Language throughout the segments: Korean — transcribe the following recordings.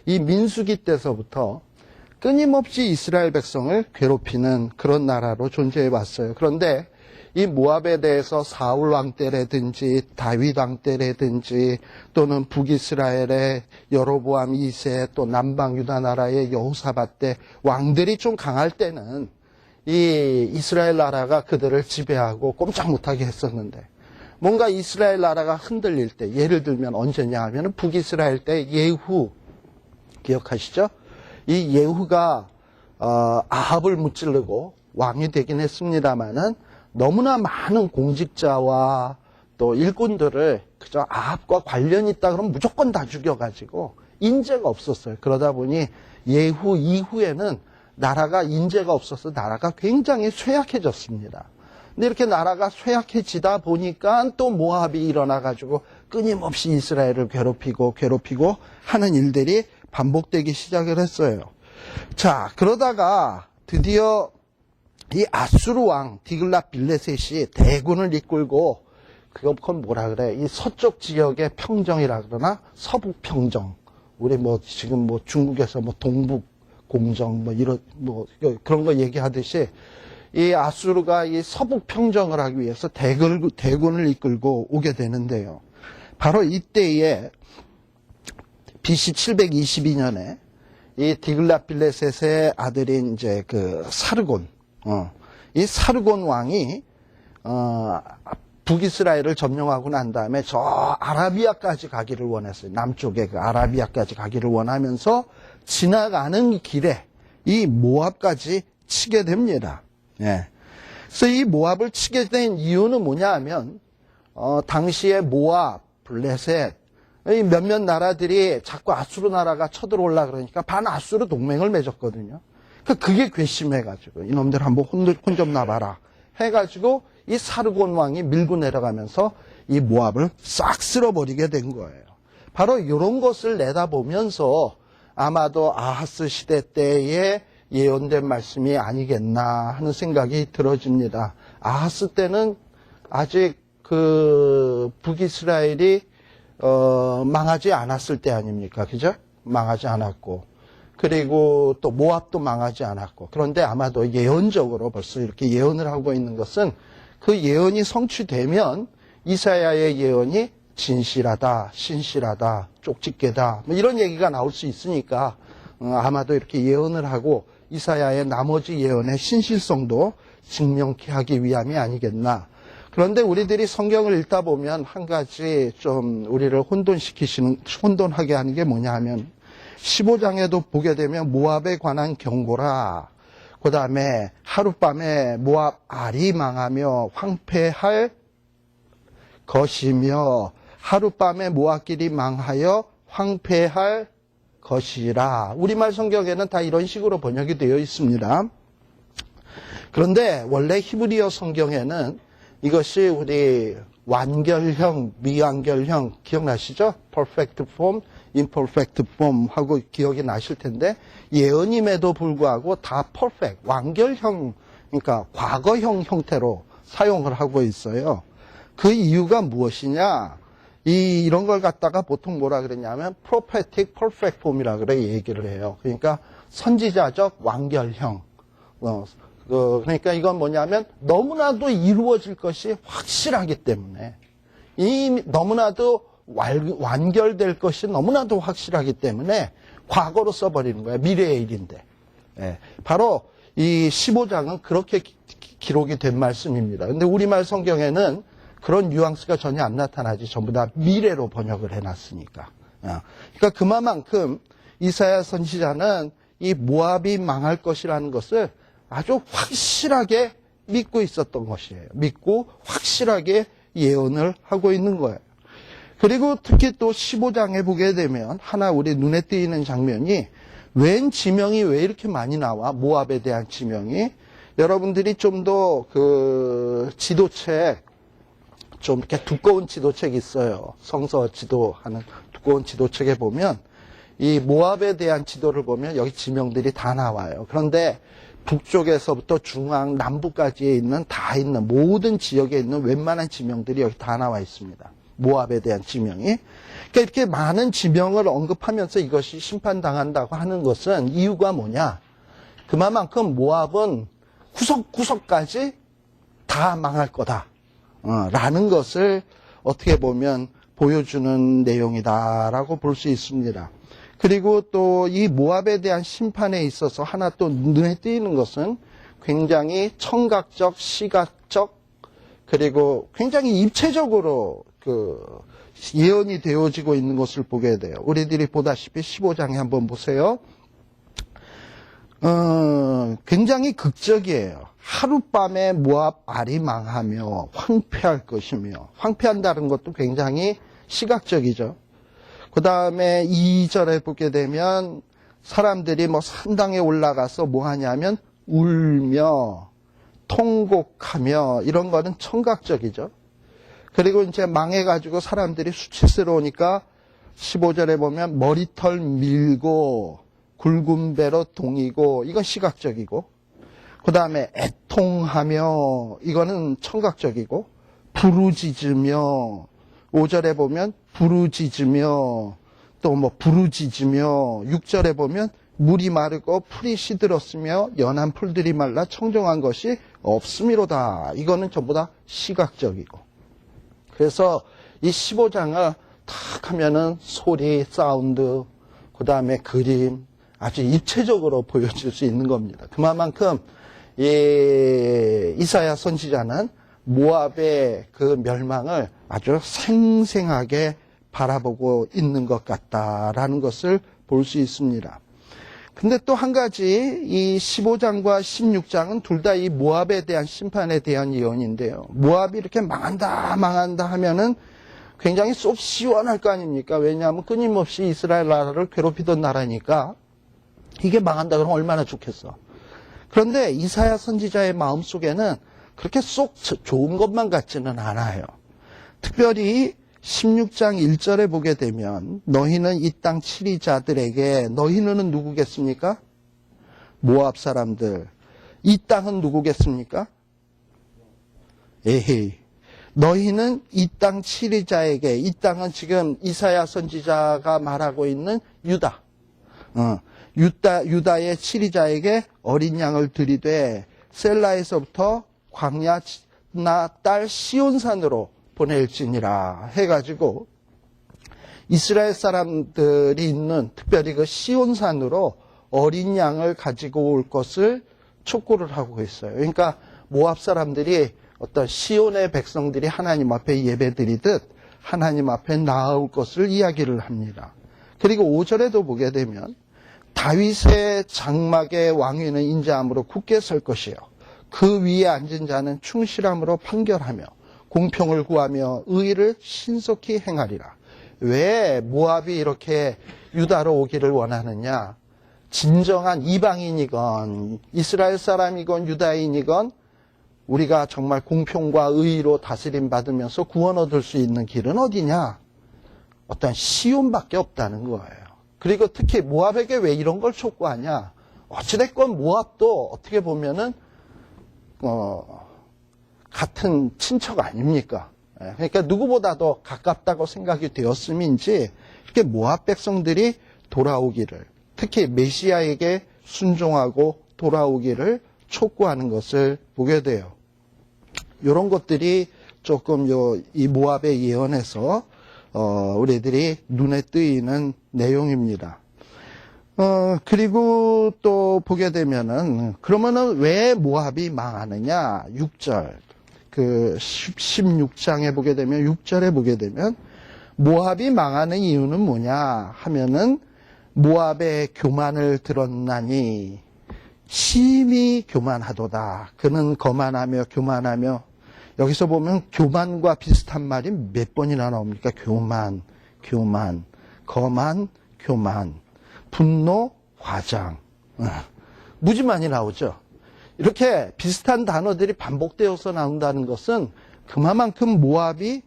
이 민수기 때서부터 끊임없이 이스라엘 백성을 괴롭히는 그런 나라로 존재해 왔어요. 그런데 이 모압에 대해서 사울 왕 때라든지 다윗 왕 때라든지 또는 북이스라엘의 여로보암 2세 또 남방 유다 나라의 여호사밧 때 왕들이 좀 강할 때는 이 이스라엘 나라가 그들을 지배하고 꼼짝 못하게 했었는데 뭔가 이스라엘 나라가 흔들릴 때 예를 들면 언제냐 하면 북이스라엘 때 예후 기억하시죠? 이 예후가 아합을 무찌르고 왕이 되긴 했습니다마는 너무나 많은 공직자와 또 일꾼들을 그저 아합과 관련이 있다 그러면 무조건 다 죽여가지고 인재가 없었어요. 그러다 보니 예후 이후에는 나라가 인재가 없어서 나라가 굉장히 쇠약해졌습니다. 근데 이렇게 나라가 쇠약해지다 보니까 또 모압이 일어나가지고 끊임없이 이스라엘을 괴롭히고 하는 일들이 반복되기 시작을 했어요. 자, 그러다가 드디어 이 아수르 왕 디글랏 빌레셋이 대군을 이끌고 그건 뭐라 그래? 이 서쪽 지역의 평정이라 그러나 서북 평정. 우리 뭐 지금 뭐 중국에서 뭐 동북 공정 뭐 이런 뭐 그런 거 얘기하듯이 이 아수르가 이 서북 평정을 하기 위해서 대군을 이끌고 오게 되는데요. 바로 이때에 BC 722년에 이 디글랏 빌레셋의 아들인 이제 그 사르곤, 이 사르곤 왕이 북이스라엘을 점령하고 난 다음에 저 아라비아까지 가기를 원했어요. 남쪽에 그 아라비아까지 가기를 원하면서 지나가는 길에 이 모압까지 치게 됩니다. 예. 그래서 이 모압을 치게 된 이유는 뭐냐 하면 당시에 모압, 블레셋 이 몇몇 나라들이 자꾸 아수르 나라가 쳐들어올라 그러니까 반아수르 동맹을 맺었거든요. 그게 괘씸해가지고 이놈들 한번 혼 좀 나봐라 해가지고 이 사르곤 왕이 밀고 내려가면서 이 모압을 싹 쓸어버리게 된 거예요. 바로 이런 것을 내다보면서 아마도 아하스 시대 때에 예언된 말씀이 아니겠나 하는 생각이 들어집니다. 아하스 때는 아직 그 북이스라엘이 망하지 않았을 때 아닙니까? 그죠? 망하지 않았고. 그리고 또 모압도 망하지 않았고. 그런데 아마도 예언적으로 벌써 이렇게 예언을 하고 있는 것은 그 예언이 성취되면 이사야의 예언이 진실하다, 신실하다, 쪽집게다 뭐 이런 얘기가 나올 수 있으니까 아마도 이렇게 예언을 하고 이사야의 나머지 예언의 신실성도 증명케 하기 위함이 아니겠나. 그런데 우리들이 성경을 읽다 보면 한 가지 좀 우리를 혼돈하게 하는 게 뭐냐 하면 15장에도 보게 되면 모압에 관한 경고라. 그 다음에 하룻밤에 모압 알이 망하며 황폐할 것이며 하룻밤에 모압길이 망하여 황폐할 것이라. 우리말 성경에는 다 이런 식으로 번역이 되어 있습니다. 그런데 원래 히브리어 성경에는 이것이 우리 완결형, 미완결형 기억나시죠? perfect form, imperfect form 하고 기억이 나실 텐데 예언임에도 불구하고 다 perfect, 완결형, 그러니까 과거형 형태로 사용을 하고 있어요. 그 이유가 무엇이냐? 이런 걸 갖다가 보통 뭐라 그러냐면 prophetic perfect form이라 그래 얘기를 해요. 그러니까 선지자적 완결형. 그러니까 이건 뭐냐면 너무나도 이루어질 것이 확실하기 때문에 너무나도 완결될 것이 너무나도 확실하기 때문에 과거로 써버리는 거야. 미래의 일인데. 예, 바로 이 15장은 그렇게 기록이 된 말씀입니다. 근데 우리말 성경에는 그런 뉘앙스가 전혀 안 나타나지. 전부 다 미래로 번역을 해놨으니까. 그러니까 그만큼 이사야 선지자는 이 모압이 망할 것이라는 것을 아주 확실하게 믿고 있었던 것이에요. 믿고 확실하게 예언을 하고 있는 거예요. 그리고 특히 또 15장에 보게 되면 하나 우리 눈에 띄는 장면이 웬 지명이 왜 이렇게 많이 나와? 모압에 대한 지명이. 여러분들이 좀 더 그 지도책, 좀 이렇게 두꺼운 지도책이 있어요. 성서 지도하는 두꺼운 지도책에 보면 이 모압에 대한 지도를 보면 여기 지명들이 다 나와요. 그런데 북쪽에서부터 중앙, 남부까지 다 있는 모든 지역에 있는 웬만한 지명들이 여기 다 나와 있습니다. 모압에 대한 지명이. 그러니까 이렇게 많은 지명을 언급하면서 이것이 심판당한다고 하는 것은 이유가 뭐냐? 그만큼 모압은 구석구석까지 다 망할 거다. 라는 것을 어떻게 보면 보여주는 내용이다라고 볼 수 있습니다. 그리고 또 이 모압에 대한 심판에 있어서 하나 또 눈에 띄는 것은 굉장히 청각적, 시각적, 그리고 굉장히 입체적으로 예언이 되어지고 있는 것을 보게 돼요. 우리들이 보다시피 15장에 한번 보세요. 굉장히 극적이에요. 하룻밤에 모압 알이 망하며 황폐할 것이며, 황폐한다는 것도 굉장히 시각적이죠. 그 다음에 2절에 보게 되면 사람들이 산당에 올라가서 뭐 하냐면 울며 통곡하며, 이런 거는 청각적이죠. 그리고 이제 망해가지고 사람들이 수치스러우니까 15절에 보면 머리털 밀고 굵은 배로 동이고, 이건 시각적이고, 그 다음에 애통하며, 이거는 청각적이고, 부르짖으며, 5절에 보면 부르짖으며, 또 부르짖으며, 6절에 보면 물이 마르고 풀이 시들었으며 연한 풀들이 말라 청정한 것이 없음이로다. 이거는 전부 다 시각적이고. 그래서 이 15장을 탁 하면은 소리, 사운드, 그 다음에 그림, 아주 입체적으로 보여줄 수 있는 겁니다. 그만큼 이사야 선지자는 모압의 그 멸망을 아주 생생하게 바라보고 있는 것 같다라는 것을 볼 수 있습니다. 근데 또 한 가지, 이 15장과 16장은 둘 다 이 모압에 대한 심판에 대한 예언인데요. 모압이 이렇게 망한다 하면은 굉장히 쏙 시원할 거 아닙니까? 왜냐하면 끊임없이 이스라엘 나라를 괴롭히던 나라니까 이게 망한다 그러면 얼마나 좋겠어. 그런데 이사야 선지자의 마음속에는 그렇게 쏙 좋은 것만 같지는 않아요. 특별히 16장 1절에 보게 되면 너희는 이 땅 치리자들에게, 너희는 누구겠습니까? 모압 사람들. 이 땅은 누구겠습니까? 에헤이. 너희는 이 땅 치리자에게, 이 땅은 지금 이사야 선지자가 말하고 있는 유다. 유다의 치리자에게 어린 양을 드리되 셀라에서부터 광야 나 딸 시온산으로 보낼지니라 해가지고 이스라엘 사람들이 있는 특별히 그 시온산으로 어린 양을 가지고 올 것을 촉구를 하고 있어요. 그러니까 모압 사람들이 어떤 시온의 백성들이 하나님 앞에 예배드리듯 하나님 앞에 나아올 것을 이야기를 합니다. 그리고 5절에도 보게 되면 다윗의 장막의 왕위는 인자함으로 굳게 설 것이요 그 위에 앉은 자는 충실함으로 판결하며 공평을 구하며 의를 신속히 행하리라. 왜 모압이 이렇게 유다로 오기를 원하느냐? 진정한 이방인이건 이스라엘 사람이건 유다인이건 우리가 정말 공평과 의로 다스림 받으면서 구원 얻을 수 있는 길은 어디냐? 어떤 시온밖에 없다는 거예요. 그리고 특히 모압에게 왜 이런 걸 촉구하냐? 어찌됐건 모압도 어떻게 보면은 같은 친척 아닙니까? 그러니까 누구보다도 가깝다고 생각이 되었음인지 이렇게 모압 백성들이 돌아오기를, 특히 메시아에게 순종하고 돌아오기를 촉구하는 것을 보게 돼요. 이런 것들이 조금 이 모압의 예언에서 우리들이 눈에 띄는 내용입니다. 그리고 또 보게 되면은, 그러면은 왜 모압이 망하느냐? 6절. 16장에 보게 되면, 6절에 보게 되면, 모압이 망하는 이유는 뭐냐 하면은, 모압의 교만을 들었나니, 심히 교만하도다. 그는 거만하며 교만하며, 여기서 보면 교만과 비슷한 말이 몇 번이나 나옵니까? 교만, 거만, 교만. 분노, 화장. 무지 많이 나오죠. 이렇게 비슷한 단어들이 반복되어서 나온다는 것은 그만큼 모압이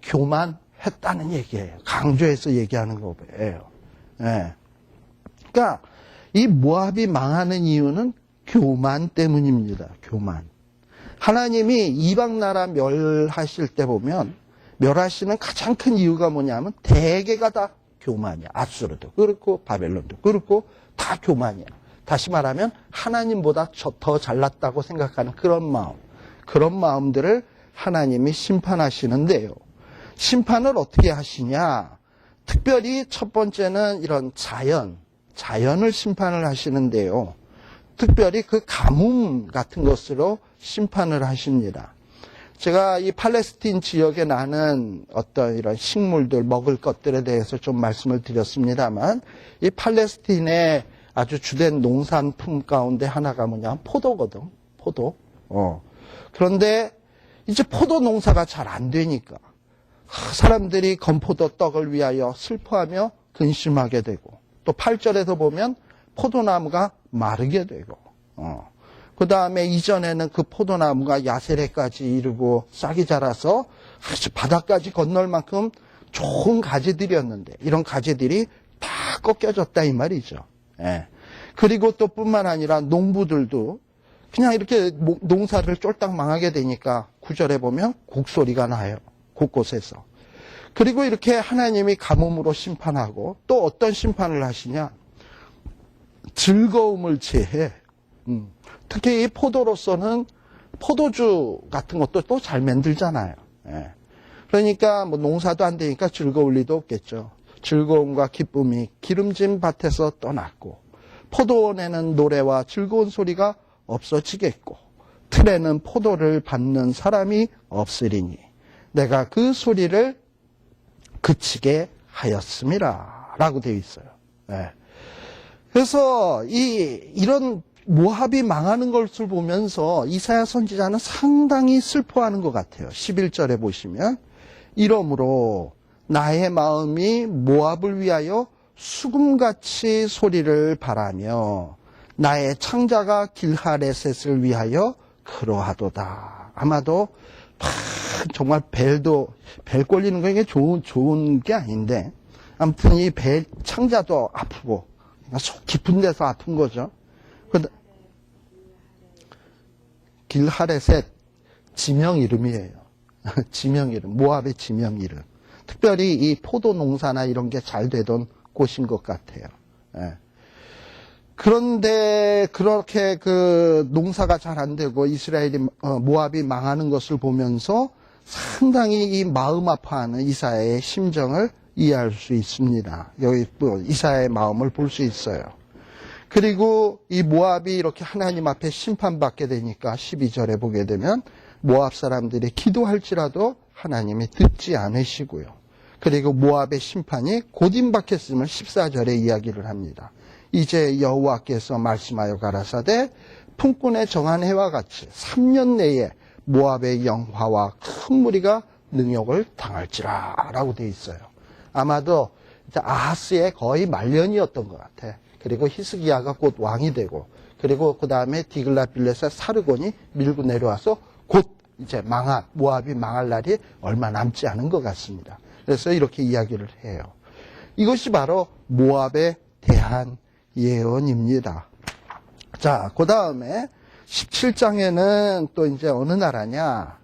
교만했다는 얘기예요. 강조해서 얘기하는 거예요. 네. 그러니까 이 모압이 망하는 이유는 교만 때문입니다. 교만. 하나님이 이방 나라 멸하실 때 보면 멸하시는 가장 큰 이유가 뭐냐면 대개가 다 교만이야. 아수르도 그렇고 바벨론도 그렇고 다 교만이야. 다시 말하면 하나님보다 더 잘났다고 생각하는 그런 마음들을 하나님이 심판하시는데요. 심판을 어떻게 하시냐? 특별히 첫 번째는 이런 자연을 심판을 하시는데요. 특별히 그 가뭄 같은 것으로 심판을 하십니다. 제가 이 팔레스틴 지역에 나는 어떤 이런 식물들, 먹을 것들에 대해서 좀 말씀을 드렸습니다만, 이 팔레스틴의 아주 주된 농산품 가운데 하나가 뭐냐면 포도거든. 포도. 그런데 이제 포도 농사가 잘 안 되니까 사람들이 건포도 떡을 위하여 슬퍼하며 근심하게 되고, 또 8절에서 보면 포도나무가 마르게 되고, 그 다음에 이전에는 그 포도나무가 야세레까지 이르고 싹이 자라서 바다까지 건널 만큼 좋은 가지들이었는데 이런 가지들이 다 꺾여졌다 이 말이죠. 예. 그리고 또 뿐만 아니라 농부들도 그냥 이렇게 농사를 쫄딱 망하게 되니까 9절에 보면 곡소리가 나요. 곳곳에서. 그리고 이렇게 하나님이 가뭄으로 심판하고 또 어떤 심판을 하시냐? 즐거움을 제해. 특히 이 포도로서는 포도주 같은 것도 또 잘 만들잖아요. 예. 그러니까 뭐 농사도 안 되니까 즐거울 리도 없겠죠. 즐거움과 기쁨이 기름진 밭에서 떠났고, 포도원에는 노래와 즐거운 소리가 없어지겠고, 틀에는 포도를 밟는 사람이 없으리니 내가 그 소리를 그치게 하였음이라 라고 되어 있어요. 예. 그래서 이런 모압이 망하는 것을 보면서 이사야 선지자는 상당히 슬퍼하는 것 같아요. 11절에 보시면 이러므로 나의 마음이 모압을 위하여 수금같이 소리를 바라며 나의 창자가 길하레셋을 위하여 그러하도다. 아마도 정말 벨 꼴리는 거 이게 좋은 게 아닌데, 아무튼 이 벨 창자도 아프고 속 깊은 데서 아픈 거죠. 길하레셋 지명 이름이에요. 지명 이름, 모압의 지명 이름. 특별히 이 포도 농사나 이런 게 잘 되던 곳인 것 같아요. 예. 그런데 그렇게 그 농사가 잘 안 되고 이스라엘이 모압이 망하는 것을 보면서 상당히 이 마음 아파하는 이사야의 심정을 이해할 수 있습니다. 여기 또 이사야의 마음을 볼 수 있어요. 그리고 이 모압이 이렇게 하나님 앞에 심판받게 되니까 12절에 보게 되면 모압 사람들이 기도할지라도 하나님이 듣지 않으시고요. 그리고 모압의 심판이 곧 임박했음을 14절에 이야기를 합니다. 이제 여호와께서 말씀하여 가라사대 품꾼의 정한 해와 같이 3년 내에 모압의 영화와 큰 무리가 능욕을 당할지라 라고 되어 있어요. 아마도 아하스의 거의 말년이었던 것 같아. 그리고 히스기야가 곧 왕이 되고, 그리고 그 다음에 디글라빌레셋 사르곤이 밀고 내려와서 곧 이제 모압이 망할 날이 얼마 남지 않은 것 같습니다. 그래서 이렇게 이야기를 해요. 이것이 바로 모압에 대한 예언입니다. 자, 그 다음에 17장에는 또 이제 어느 나라냐?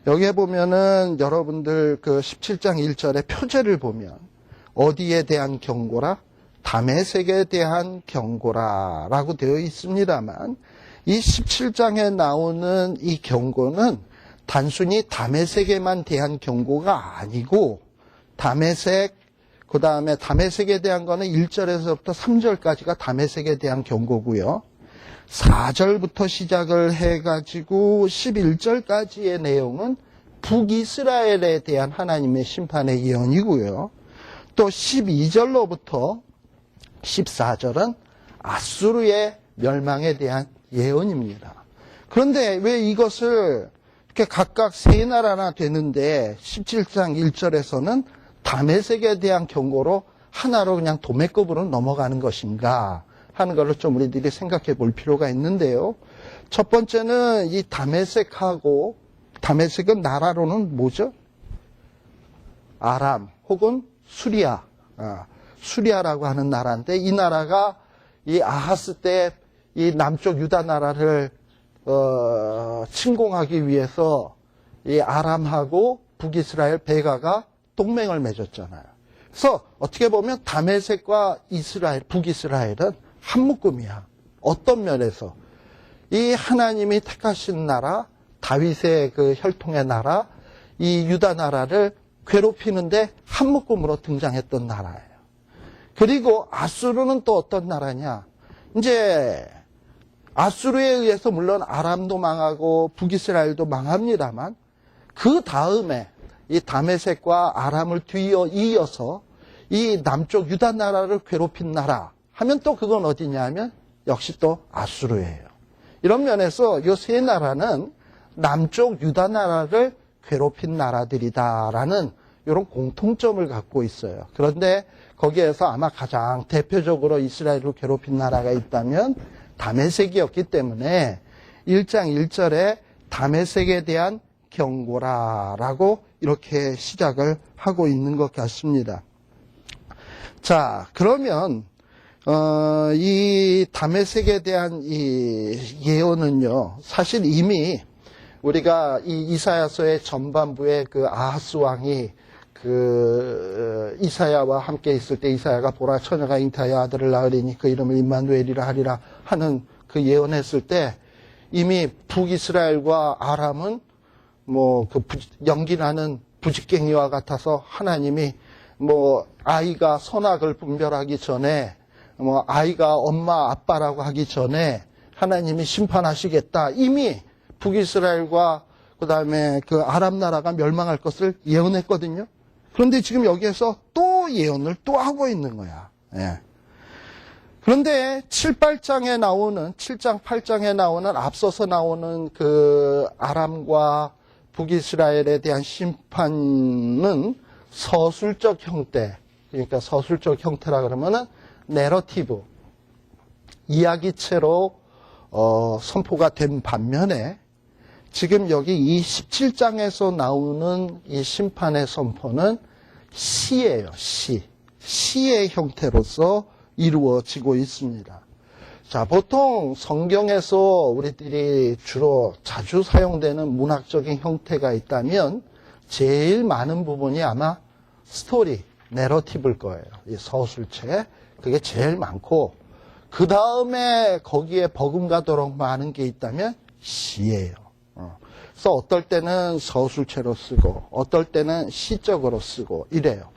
여기에 보면은 여러분들 그 17장 1절의 표제를 보면 어디에 대한 경고라? 다메섹에 대한 경고라 라고 되어 있습니다만, 이 17장에 나오는 이 경고는 단순히 다메섹에만 대한 경고가 아니고, 다메섹, 그 다음에 다메섹에 대한 거는 1절에서부터 3절까지가 다메섹에 대한 경고고요. 4절부터 시작을 해가지고 11절까지의 내용은 북이스라엘에 대한 하나님의 심판의 예언이고요. 또 12절로부터 14절은 아수르의 멸망에 대한 예언입니다. 그런데 왜 이것을 이렇게 각각 세 나라나 되는데 17장 1절에서는 다메섹에 대한 경고로 하나로 그냥 도매급으로 넘어가는 것인가 하는 것을 좀 우리들이 생각해 볼 필요가 있는데요. 첫 번째는 이 다메섹은 나라로는 뭐죠? 아람 혹은 수리아. 수리아라고 하는 나라인데, 이 나라가 이 아하스 때 이 남쪽 유다 나라를 침공하기 위해서 이 아람하고 북이스라엘 베가가 동맹을 맺었잖아요. 그래서 어떻게 보면 다메섹과 이스라엘, 북이스라엘은 한 묶음이야. 어떤 면에서 이 하나님이 택하신 나라, 다윗의 그 혈통의 나라, 이 유다 나라를 괴롭히는데 한 묶음으로 등장했던 나라예요. 그리고 아수르는 또 어떤 나라냐? 이제 아수르에 의해서 물론 아람도 망하고 북이스라엘도 망합니다만 그 다음에 이 다메섹과 아람을 이어서 이 남쪽 유다 나라를 괴롭힌 나라 하면 또 그건 어디냐 하면 역시 또 아수르예요. 이런 면에서 이 세 나라는 남쪽 유다 나라를 괴롭힌 나라들이다라는 이런 공통점을 갖고 있어요. 그런데 거기에서 아마 가장 대표적으로 이스라엘을 괴롭힌 나라가 있다면 다메섹이었기 때문에 1장 1절에 다메섹에 대한 경고라라고 이렇게 시작을 하고 있는 것 같습니다. 자, 그러면 이 다메섹에 대한 이 예언은요, 사실 이미 우리가 이 이사야서의 전반부에 그 아하스 왕이 그 이사야와 함께 있을 때 이사야가 보라 처녀가 잉타하여 아들을 낳으리니 그 이름을 임마누엘이라 하리라 하는 그 예언했을 때 이미 북이스라엘과 아람은 뭐 그 연기나는 부직갱이와 같아서 하나님이 뭐 아이가 선악을 분별하기 전에 뭐 아이가 엄마 아빠라고 하기 전에 하나님이 심판하시겠다. 이미 북이스라엘과 그다음에 그 아람 나라가 멸망할 것을 예언했거든요. 그런데 지금 여기에서 또 예언을 또 하고 있는 거야. 예. 그런데 7, 8장에 나오는 7장, 8장에 나오는 앞서서 나오는 그 아람과 북이스라엘에 대한 심판은 서술적 형태, 그러니까 서술적 형태라 그러면은 내러티브, 이야기체로 선포가 된 반면에 지금 여기 이 17장에서 나오는 이 심판의 선포는 시예요, 시. 시의 형태로서 이루어지고 있습니다. 자, 보통 성경에서 우리들이 주로 자주 사용되는 문학적인 형태가 있다면 제일 많은 부분이 아마 스토리, 내러티브일 거예요. 이 서술체. 그게 제일 많고, 그 다음에 거기에 버금가도록 많은 게 있다면 시예요. 그래서 어떨 때는 서술체로 쓰고, 어떨 때는 시적으로 쓰고, 이래요.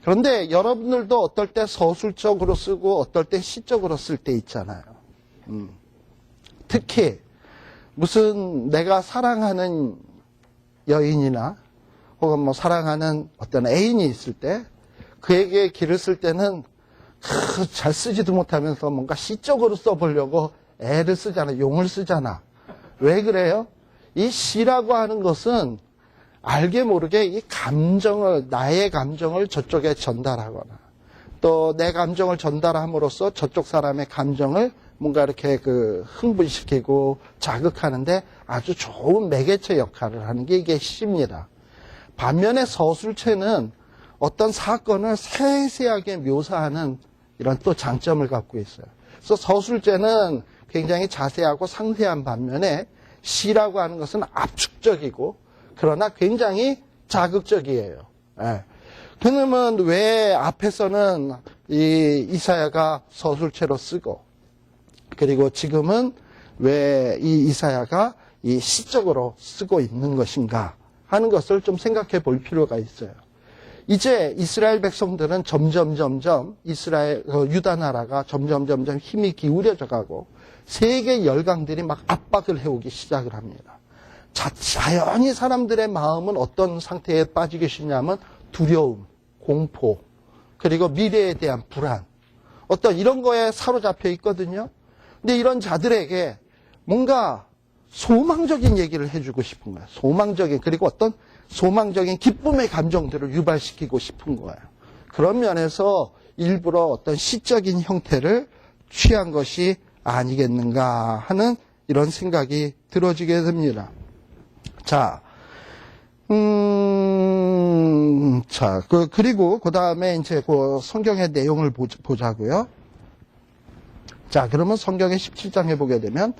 그런데 여러분들도 어떨 때 서술적으로 쓰고, 어떨 때 시적으로 쓸 때 있잖아요. 특히, 무슨 내가 사랑하는 여인이나, 혹은 뭐 사랑하는 어떤 애인이 있을 때, 그에게 글을 쓸 때는 잘 쓰지도 못하면서 뭔가 시적으로 써보려고 애를 쓰잖아, 용을 쓰잖아. 왜 그래요? 이 시라고 하는 것은 알게 모르게 이 감정을, 나의 감정을 저쪽에 전달하거나 또 내 감정을 전달함으로써 저쪽 사람의 감정을 뭔가 이렇게 그 흥분시키고 자극하는데 아주 좋은 매개체 역할을 하는 게 이게 시입니다. 반면에 서술체는 어떤 사건을 세세하게 묘사하는 이런 또 장점을 갖고 있어요. 그래서 서술체는 굉장히 자세하고 상세한 반면에 시라고 하는 것은 압축적이고 그러나 굉장히 자극적이에요. 예. 그러면 왜 앞에서는 이 이사야가 서술체로 쓰고 그리고 지금은 왜 이 이사야가 이 시적으로 쓰고 있는 것인가 하는 것을 좀 생각해 볼 필요가 있어요. 이제 이스라엘 백성들은 점점 이스라엘 유다 나라가 점점 힘이 기울여져 가고 세계 열강들이 막 압박을 해오기 시작을 합니다. 자연히 사람들의 마음은 어떤 상태에 빠지 계시냐면 두려움, 공포, 그리고 미래에 대한 불안, 어떤 이런 거에 사로잡혀 있거든요. 근데 이런 자들에게 뭔가 소망적인 얘기를 해주고 싶은 거예요. 소망적인, 그리고 어떤 소망적인 기쁨의 감정들을 유발시키고 싶은 거예요. 그런 면에서 일부러 어떤 시적인 형태를 취한 것이 아니겠는가 하는 이런 생각이 들어지게 됩니다. 자, 그리고 그 다음에 이제 그 성경의 내용을 보자고요. 자, 그러면 성경의 17장에 보게 되면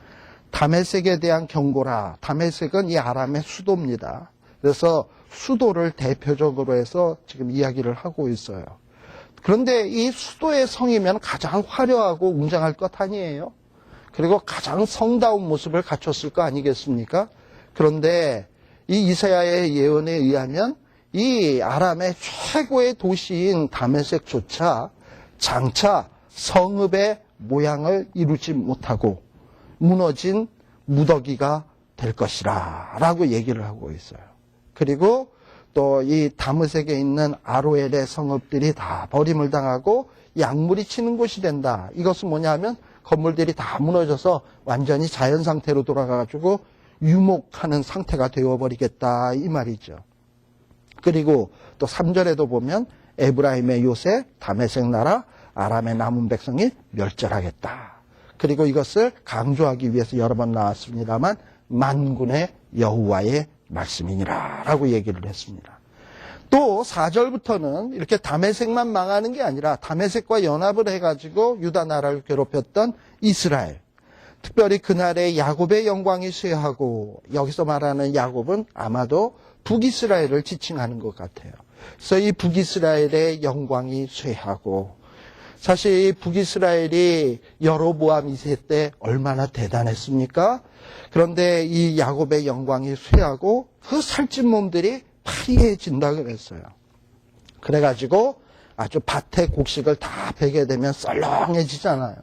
다메섹에 대한 경고라. 다메섹은 이 아람의 수도입니다. 그래서 수도를 대표적으로 해서 지금 이야기를 하고 있어요. 그런데 이 수도의 성이면 가장 화려하고 웅장할 것 아니에요? 그리고 가장 성다운 모습을 갖췄을 거 아니겠습니까? 그런데 이 이사야의 예언에 의하면 이 아람의 최고의 도시인 다메섹조차 장차 성읍의 모양을 이루지 못하고 무너진 무더기가 될 것이라 라고 얘기를 하고 있어요. 그리고 또 이 다메섹에 있는 아로엘의 성읍들이 다 버림을 당하고 약물이 치는 곳이 된다. 이것은 뭐냐 하면 건물들이 다 무너져서 완전히 자연 상태로 돌아가가지고 유목하는 상태가 되어버리겠다 이 말이죠. 그리고 또 3절에도 보면 에브라임의 요새, 다메섹 나라, 아람의 남은 백성이 멸절하겠다. 그리고 이것을 강조하기 위해서 여러 번 나왔습니다만 만군의 여호와의 말씀이니라 라고 얘기를 했습니다. 또 4절부터는 이렇게 다메섹만 망하는 게 아니라 다메섹과 연합을 해가지고 유다 나라를 괴롭혔던 이스라엘, 특별히 그날에 야곱의 영광이 쇠하고, 여기서 말하는 야곱은 아마도 북이스라엘을 지칭하는 것 같아요. 그래서 이 북이스라엘의 영광이 쇠하고, 사실 이 북이스라엘이 여로보암 2세 때 얼마나 대단했습니까? 그런데 이 야곱의 영광이 쇠하고 그 살찐 몸들이 파리해진다 그랬어요. 그래가지고 아주 밭에 곡식을 다 베게 되면 썰렁해지잖아요.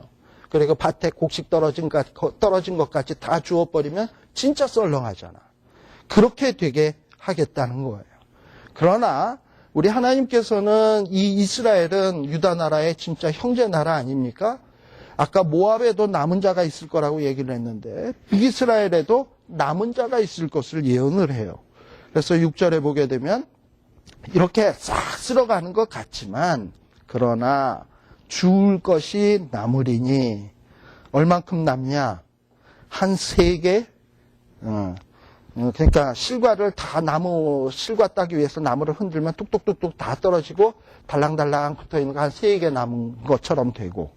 그리고 밭에 곡식 떨어진 것 같이 다 주워버리면 진짜 썰렁하잖아. 그렇게 되게 하겠다는 거예요. 그러나 우리 하나님께서는 이 이스라엘은 유다 나라의 진짜 형제 나라 아닙니까? 아까 모압에도 남은 자가 있을 거라고 얘기를 했는데 북이스라엘에도 남은 자가 있을 것을 예언을 해요. 그래서 6절에 보게 되면 이렇게 싹 쓸어가는 것 같지만 그러나 주울 것이 남으리니 얼만큼 남냐? 한 3개? 그러니까 실과를 다 실과 따기 위해서 나무를 흔들면 뚝뚝뚝뚝 다 떨어지고 달랑달랑 붙어있는 거 한 3개 남은 것처럼 되고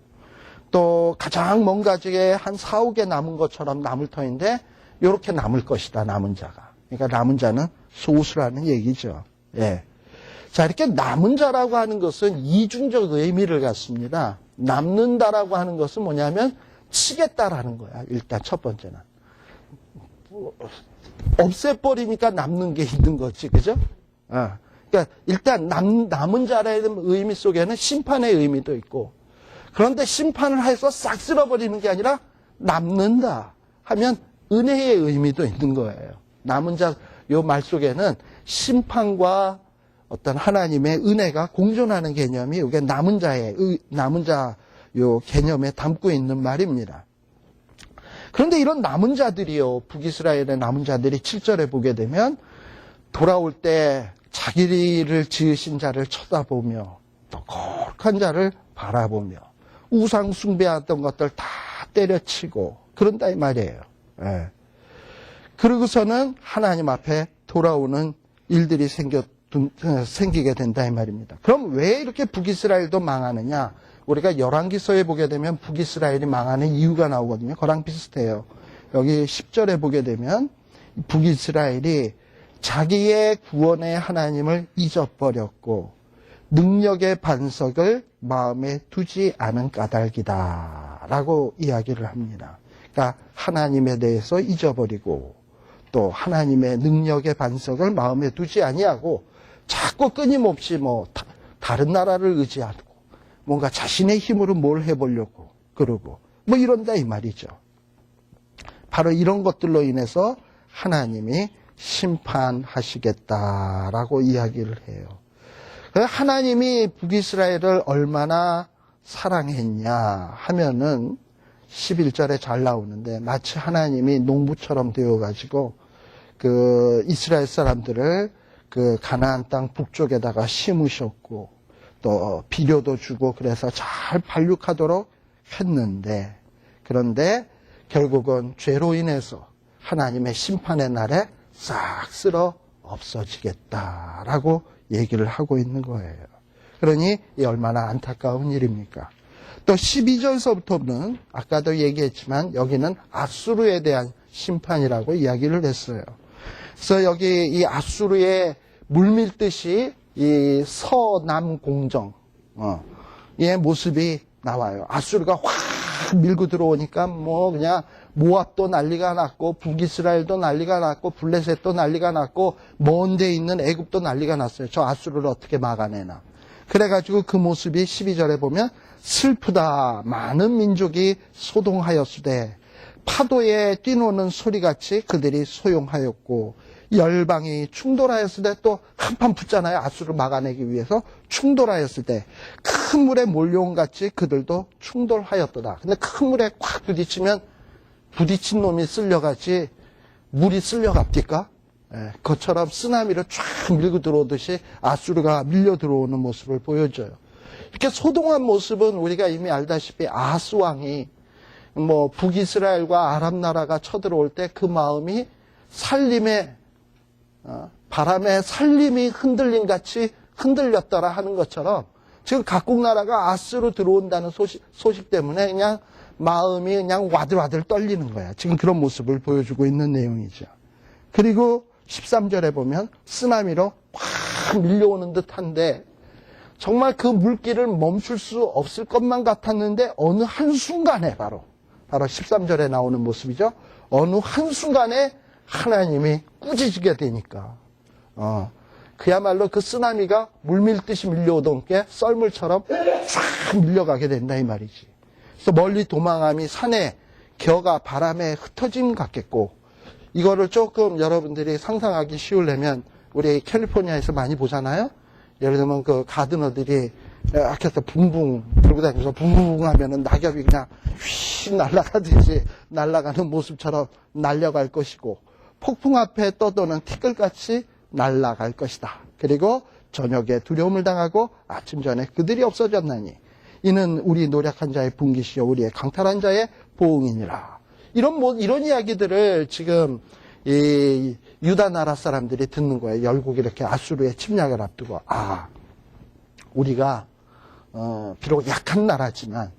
또 가장 먼 가지에 한 4, 5개 남은 것처럼 남을 터인데 이렇게 남을 것이다, 남은 자가. 그러니까 남은 자는 소수라는 얘기죠. 예. 자, 이렇게 남은 자라고 하는 것은 이중적 의미를 갖습니다. 남는다라고 하는 것은 뭐냐면 치겠다라는 거야. 일단 첫 번째는. 없애버리니까 남는 게 있는 거지, 그죠? 그러니까 일단 남은 자라는 의미 속에는 심판의 의미도 있고, 그런데 심판을 해서 싹 쓸어버리는 게 아니라 남는다 하면 은혜의 의미도 있는 거예요. 남은 자, 요 말 속에는 심판과 어떤 하나님의 은혜가 공존하는 개념이 이게 남은 자 요 개념에 담고 있는 말입니다. 그런데 이런 남은 자들이요, 북이스라엘의 남은 자들이 7절에 보게 되면 돌아올 때 자기를 지으신 자를 쳐다보며 또 거룩한 자를 바라보며 우상 숭배하던 것들 다 때려치고 그런다 이 말이에요. 예. 그러고서는 하나님 앞에 돌아오는 일들이 생기게 된다 이 말입니다. 그럼 왜 이렇게 북이스라엘도 망하느냐? 우리가 열왕기서에 보게 되면 북이스라엘이 망하는 이유가 나오거든요. 그거랑 비슷해요. 여기 10절에 보게 되면 북이스라엘이 자기의 구원의 하나님을 잊어버렸고 능력의 반석을 마음에 두지 않은 까닭이다 라고 이야기를 합니다. 그러니까 하나님에 대해서 잊어버리고 또 하나님의 능력의 반석을 마음에 두지 아니하고 자꾸 끊임없이 다른 나라를 의지하고 뭔가 자신의 힘으로 뭘 해보려고 그러고 이런다 이 말이죠. 바로 이런 것들로 인해서 하나님이 심판하시겠다라고 이야기를 해요. 하나님이 북이스라엘을 얼마나 사랑했냐 하면은 11절에 잘 나오는데 마치 하나님이 농부처럼 되어가지고 그 이스라엘 사람들을 그 가나안 땅 북쪽에다가 심으셨고 또 비료도 주고 그래서 잘 발육하도록 했는데 그런데 결국은 죄로 인해서 하나님의 심판의 날에 싹 쓸어 없어지겠다라고 얘기를 하고 있는 거예요. 그러니 이 얼마나 안타까운 일입니까? 또 12절서부터는 아까도 얘기했지만 여기는 아수르에 대한 심판이라고 이야기를 했어요. 그래서 여기 이 아수르의 물밀듯이 이 서남 공정, 의 모습이 나와요. 아수르가 확 밀고 들어오니까 뭐 그냥 모압도 난리가 났고 북이스라엘도 난리가 났고 블레셋도 난리가 났고 먼 데 있는 애굽도 난리가 났어요. 저 아수르를 어떻게 막아내나. 그래가지고 그 모습이 12절에 보면 슬프다. 많은 민족이 소동하였으되 파도에 뛰노는 소리같이 그들이 소용하였고 열방이 충돌하였을 때 또 한판 붙잖아요. 아수르를 막아내기 위해서 충돌하였을 때 큰 물에 몰려온 같이 그들도 충돌하였도다. 근데 큰 물에 콱 부딪히면 부딪힌 놈이 쓸려가지 물이 쓸려갑니까? 예, 그것처럼 쓰나미를 쫙 밀고 들어오듯이 아수르가 밀려 들어오는 모습을 보여줘요. 이렇게 소동한 모습은 우리가 이미 알다시피 아하스 왕이 뭐 북이스라엘과 아랍 나라가 쳐들어올 때 그 마음이 살림에 바람에 살림이 흔들림 같이 흔들렸더라 하는 것처럼 지금 각국 나라가 아스로 들어온다는 소식 때문에 그냥 마음이 그냥 와들와들 떨리는 거야. 지금 그런 모습을 보여주고 있는 내용이죠. 그리고 13절에 보면 쓰나미로 확 밀려오는 듯한데 정말 그 물길을 멈출 수 없을 것만 같았는데 어느 한순간에 바로 13절에 나오는 모습이죠. 어느 한순간에 하나님이 꾸짖게 되니까 그야말로 그 쓰나미가 물밀듯이 밀려오던 게 썰물처럼 쫙 밀려가게 된다 이 말이지. 그래서 멀리 도망함이 산에 겨가 바람에 흩어짐 같겠고 이거를 조금 여러분들이 상상하기 쉬우려면 우리 캘리포니아에서 많이 보잖아요. 예를 들면 그 가드너들이 이렇게 해서 붕붕 들고 다니면서 붕붕 하면은 낙엽이 그냥 휙 날아가듯이 날아가는 모습처럼 날려갈 것이고 폭풍 앞에 떠도는 티끌같이 날아갈 것이다. 그리고 저녁에 두려움을 당하고 아침 전에 그들이 없어졌나니 이는 우리 노력한 자의 분깃이요 우리의 강탈한 자의 보응이니라. 이런 이야기들을 지금 이 유다 나라 사람들이 듣는 거예요. 열국이 이렇게 아수르의 침략을 앞두고 우리가 비록 약한 나라지만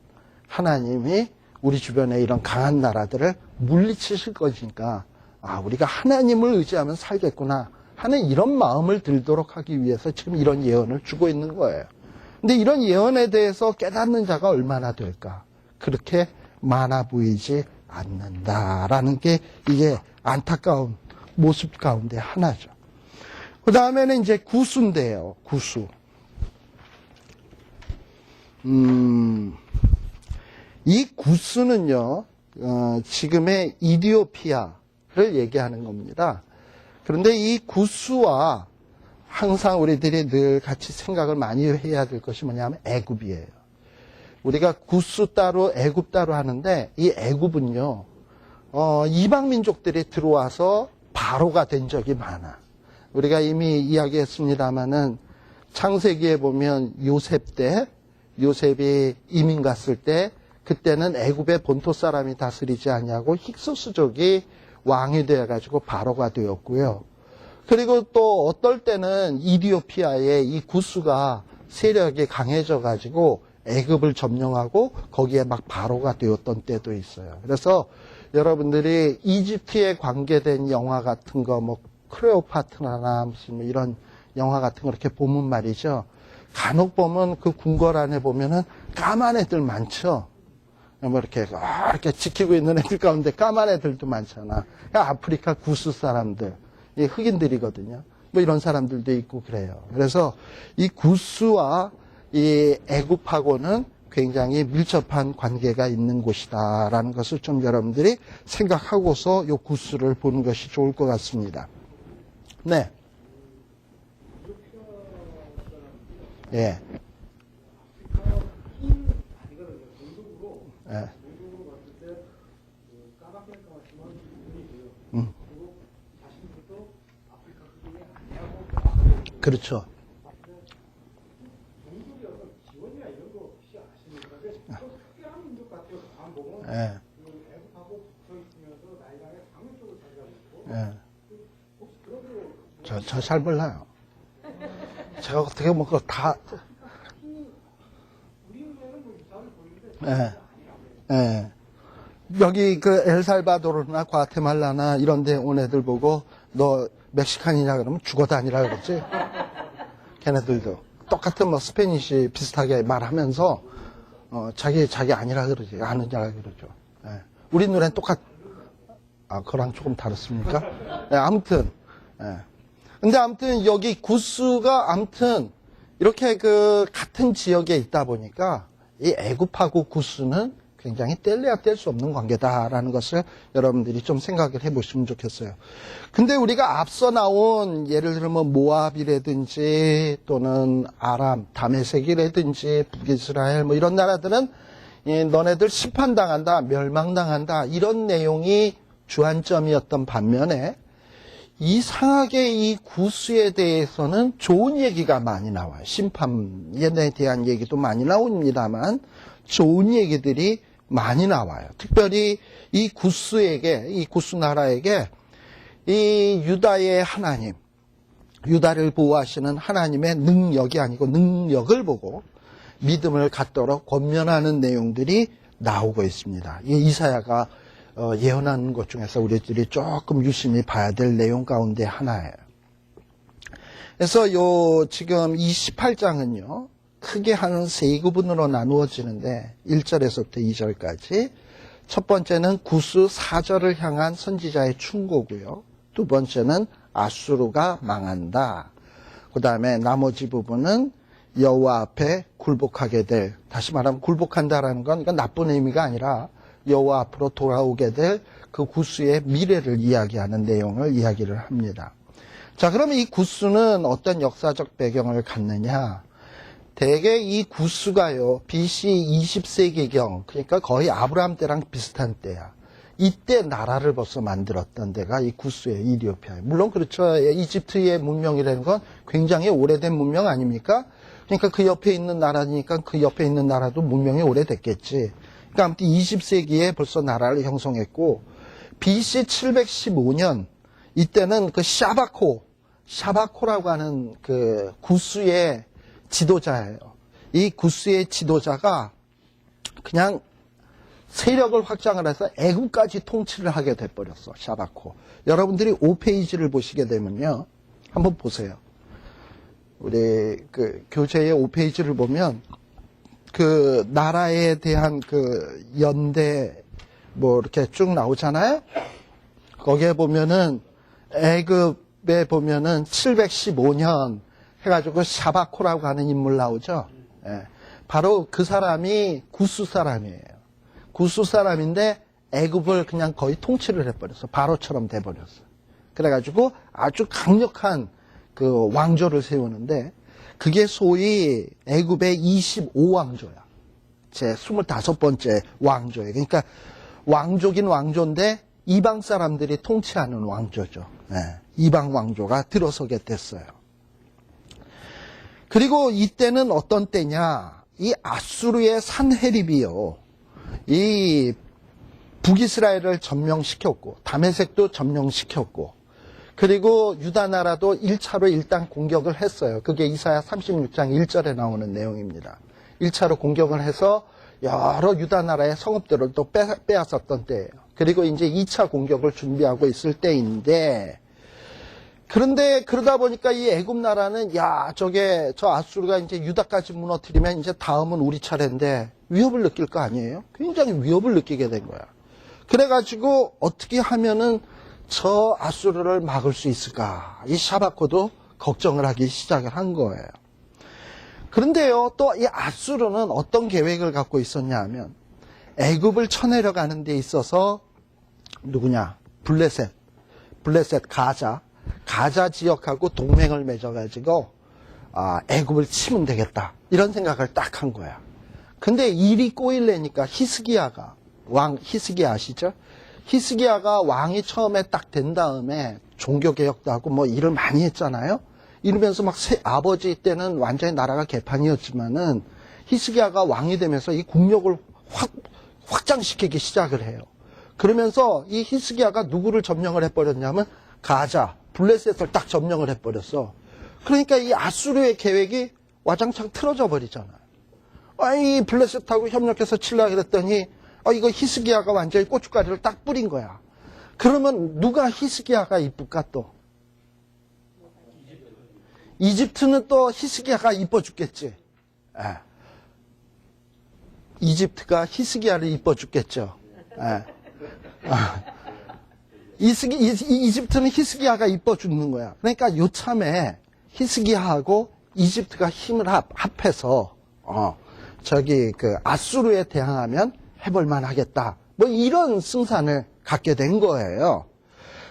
하나님이 우리 주변에 이런 강한 나라들을 물리치실 것이니까 우리가 하나님을 의지하면 살겠구나 하는 이런 마음을 들도록 하기 위해서 지금 이런 예언을 주고 있는 거예요. 근데 이런 예언에 대해서 깨닫는 자가 얼마나 될까? 그렇게 많아 보이지 않는다라는 게 이게 안타까운 모습 가운데 하나죠. 그 다음에는 이제 구수인데요. 구수. 이 구수는요, 지금의 이디오피아를 얘기하는 겁니다. 그런데 이 구수와 항상 우리들이 늘 같이 생각을 많이 해야 될 것이 뭐냐면 애굽이에요. 우리가 구수 따로 애굽 따로 하는데 이 애굽은요, 이방 민족들이 들어와서 바로가 된 적이 많아. 우리가 이미 이야기했습니다마는 창세기에 보면 요셉이 이민 갔을 때 그때는 애굽의 본토 사람이 다스리지 아니하고 힉소스족이 왕이 되어가지고 바로가 되었고요. 그리고 또 어떨 때는 이디오피아의 이 구스가 세력이 강해져가지고 애굽을 점령하고 거기에 막 바로가 되었던 때도 있어요. 그래서 여러분들이 이집트에 관계된 영화 같은 거, 뭐 클레오파트라나 무슨 뭐 이런 영화 같은 거 이렇게 보면 말이죠. 간혹 보면 그 궁궐 안에 보면은 까만 애들 많죠. 뭐 이렇게 지키고 있는 애들 가운데 까만 애들도 많잖아. 아프리카 구스 사람들, 흑인들이거든요. 뭐 이런 사람들도 있고 그래요. 그래서 이 구스와 이 애굽하고는 굉장히 밀접한 관계가 있는 곳이다라는 것을 좀 여러분들이 생각하고서 이 구스를 보는 것이 좋을 것 같습니다. 네. 예. 예. 그렇죠. 예. 예. 저 잘 몰라요. 제가 어떻게 뭐 그거 다. 예. 예. 여기 그 엘살바도르나 과테말라나 이런 데 온 애들 보고 너 멕시칸이냐 그러면 죽어 다니라 그러지. 걔네들도 똑같은 뭐 스페니쉬 비슷하게 말하면서 자기 아니라 그러지. 아느냐 그러죠. 예. 우리 노래는 그랑 조금 다릅습니까? 예, 아무튼. 예. 근데 아무튼 여기 구스가 아무튼 이렇게 그 같은 지역에 있다 보니까 이 애굽하고 구스는 굉장히 뗄래야 뗄 수 없는 관계다라는 것을 여러분들이 좀 생각을 해보시면 좋겠어요. 근데 우리가 앞서 나온 예를 들면 모압이라든지 또는 아람, 다메섹이라든지 북이스라엘 뭐 이런 나라들은 너네들 심판당한다, 멸망당한다 이런 내용이 주안점이었던 반면에 이상하게 이 구스에 대해서는 좋은 얘기가 많이 나와요. 심판에 대한 얘기도 많이 나옵니다만 좋은 얘기들이 많이 나와요. 특별히 이 구스 나라에게 이 유다의 하나님, 유다를 보호하시는 하나님의 능력이 아니고 능력을 보고 믿음을 갖도록 권면하는 내용들이 나오고 있습니다. 이 이사야가 예언하는 것 중에서 우리들이 조금 유심히 봐야 될 내용 가운데 하나예요. 그래서 지금 이 18장은요, 크게 한 세 부분으로 나누어지는데 1절에서부터 2절까지 첫 번째는 구스 사절을 향한 선지자의 충고고요. 두 번째는 아수르가 망한다. 그 다음에 나머지 부분은 여호와 앞에 굴복하게 될, 다시 말하면 굴복한다라는 건 이건 나쁜 의미가 아니라 여호와 앞으로 돌아오게 될 그 구스의 미래를 이야기하는 내용을 이야기를 합니다. 자, 그러면 이 구스는 어떤 역사적 배경을 갖느냐? 대개 이 구스가요, BC 20세기경, 그러니까 거의 아브라함 때랑 비슷한 때야. 이때 나라를 벌써 만들었던 데가 이 구스예요, 이디오피아예요. 물론 그렇죠. 이집트의 문명이라는 건 굉장히 오래된 문명 아닙니까? 그러니까 그 옆에 있는 나라니까 그 옆에 있는 나라도 문명이 오래됐겠지. 그러니까 아무튼 20세기에 벌써 나라를 형성했고, BC 715년, 이때는 그 샤바코라고 하는 그 구스의 지도자예요. 이 구스의 지도자가 그냥 세력을 확장을 해서 애국까지 통치를 하게 돼버렸어, 샤바코. 여러분들이 5페이지를 보시게 되면요, 한번 보세요. 우리 그 교재의 5페이지를 보면 그 나라에 대한 그 연대 뭐 이렇게 쭉 나오잖아요. 거기에 보면은 애굽에 보면은 715년 해가지고 샤바코라고 하는 인물 나오죠. 예. 바로 그 사람이 구스 사람이에요. 구스 사람인데 애굽을 그냥 거의 통치를 해버렸어. 바로처럼 돼버렸어. 그래가지고 아주 강력한 그 왕조를 세우는데 그게 소위 애굽의 25왕조야. 제 25번째 왕조예요. 그러니까 왕조긴 왕조인데 이방 사람들이 통치하는 왕조죠. 네. 이방 왕조가 들어서게 됐어요. 그리고 이때는 어떤 때냐? 이 아수르의 산헤립이요. 이 북이스라엘을 점령시켰고 다메섹도 점령시켰고 그리고 유다 나라도 1차로 일단 공격을 했어요. 그게 이사야 36장 1절에 나오는 내용입니다. 1차로 공격을 해서 여러 유다 나라의 성읍들을 또 빼앗았던 때예요. 그리고 이제 2차 공격을 준비하고 있을 때인데 그런데 그러다 보니까 이 애굽 나라는 저 아수르가 이제 유다까지 무너뜨리면 이제 다음은 우리 차례인데 위협을 느낄 거 아니에요? 굉장히 위협을 느끼게 된 거야. 그래가지고 어떻게 하면은 저 아수르를 막을 수 있을까? 이 샤바코도 걱정을 하기 시작을 한 거예요. 그런데요, 또 이 아수르는 어떤 계획을 갖고 있었냐 하면 애굽을 쳐내려가는 데 있어서 누구냐? 블레셋, 가자 지역하고 동맹을 맺어가지고 애굽을 치면 되겠다. 이런 생각을 딱 한 거야. 근데 일이 꼬일래니까 왕 히스기야 아시죠? 히스기야가 왕이 처음에 딱 된 다음에 종교개혁도 하고 뭐 일을 많이 했잖아요. 이러면서 막 아버지 때는 완전히 나라가 개판이었지만은 히스기야가 왕이 되면서 이 국력을 확장시키기 시작을 해요. 그러면서 이 히스기야가 누구를 점령을 해버렸냐면 가자, 블레셋을 딱 점령을 해버렸어. 그러니까 이 아수르의 계획이 와장창 틀어져 버리잖아요. 이 블레셋하고 협력해서 치려고 그랬더니 이거 히스기야가 완전히 고춧가루를 딱 뿌린 거야. 그러면 누가 히스기야가 이쁠까 또? 이집트는 또 히스기야가 이뻐 죽겠지. 예. 이집트가 히스기야를 이뻐 죽겠죠. 예. 이집트는 히스기야가 이뻐 죽는 거야. 그러니까 요참에 히스기야하고 이집트가 힘을 합해서 아수르에 대항하면 해볼만 하겠다. 뭐 이런 승산을 갖게 된 거예요.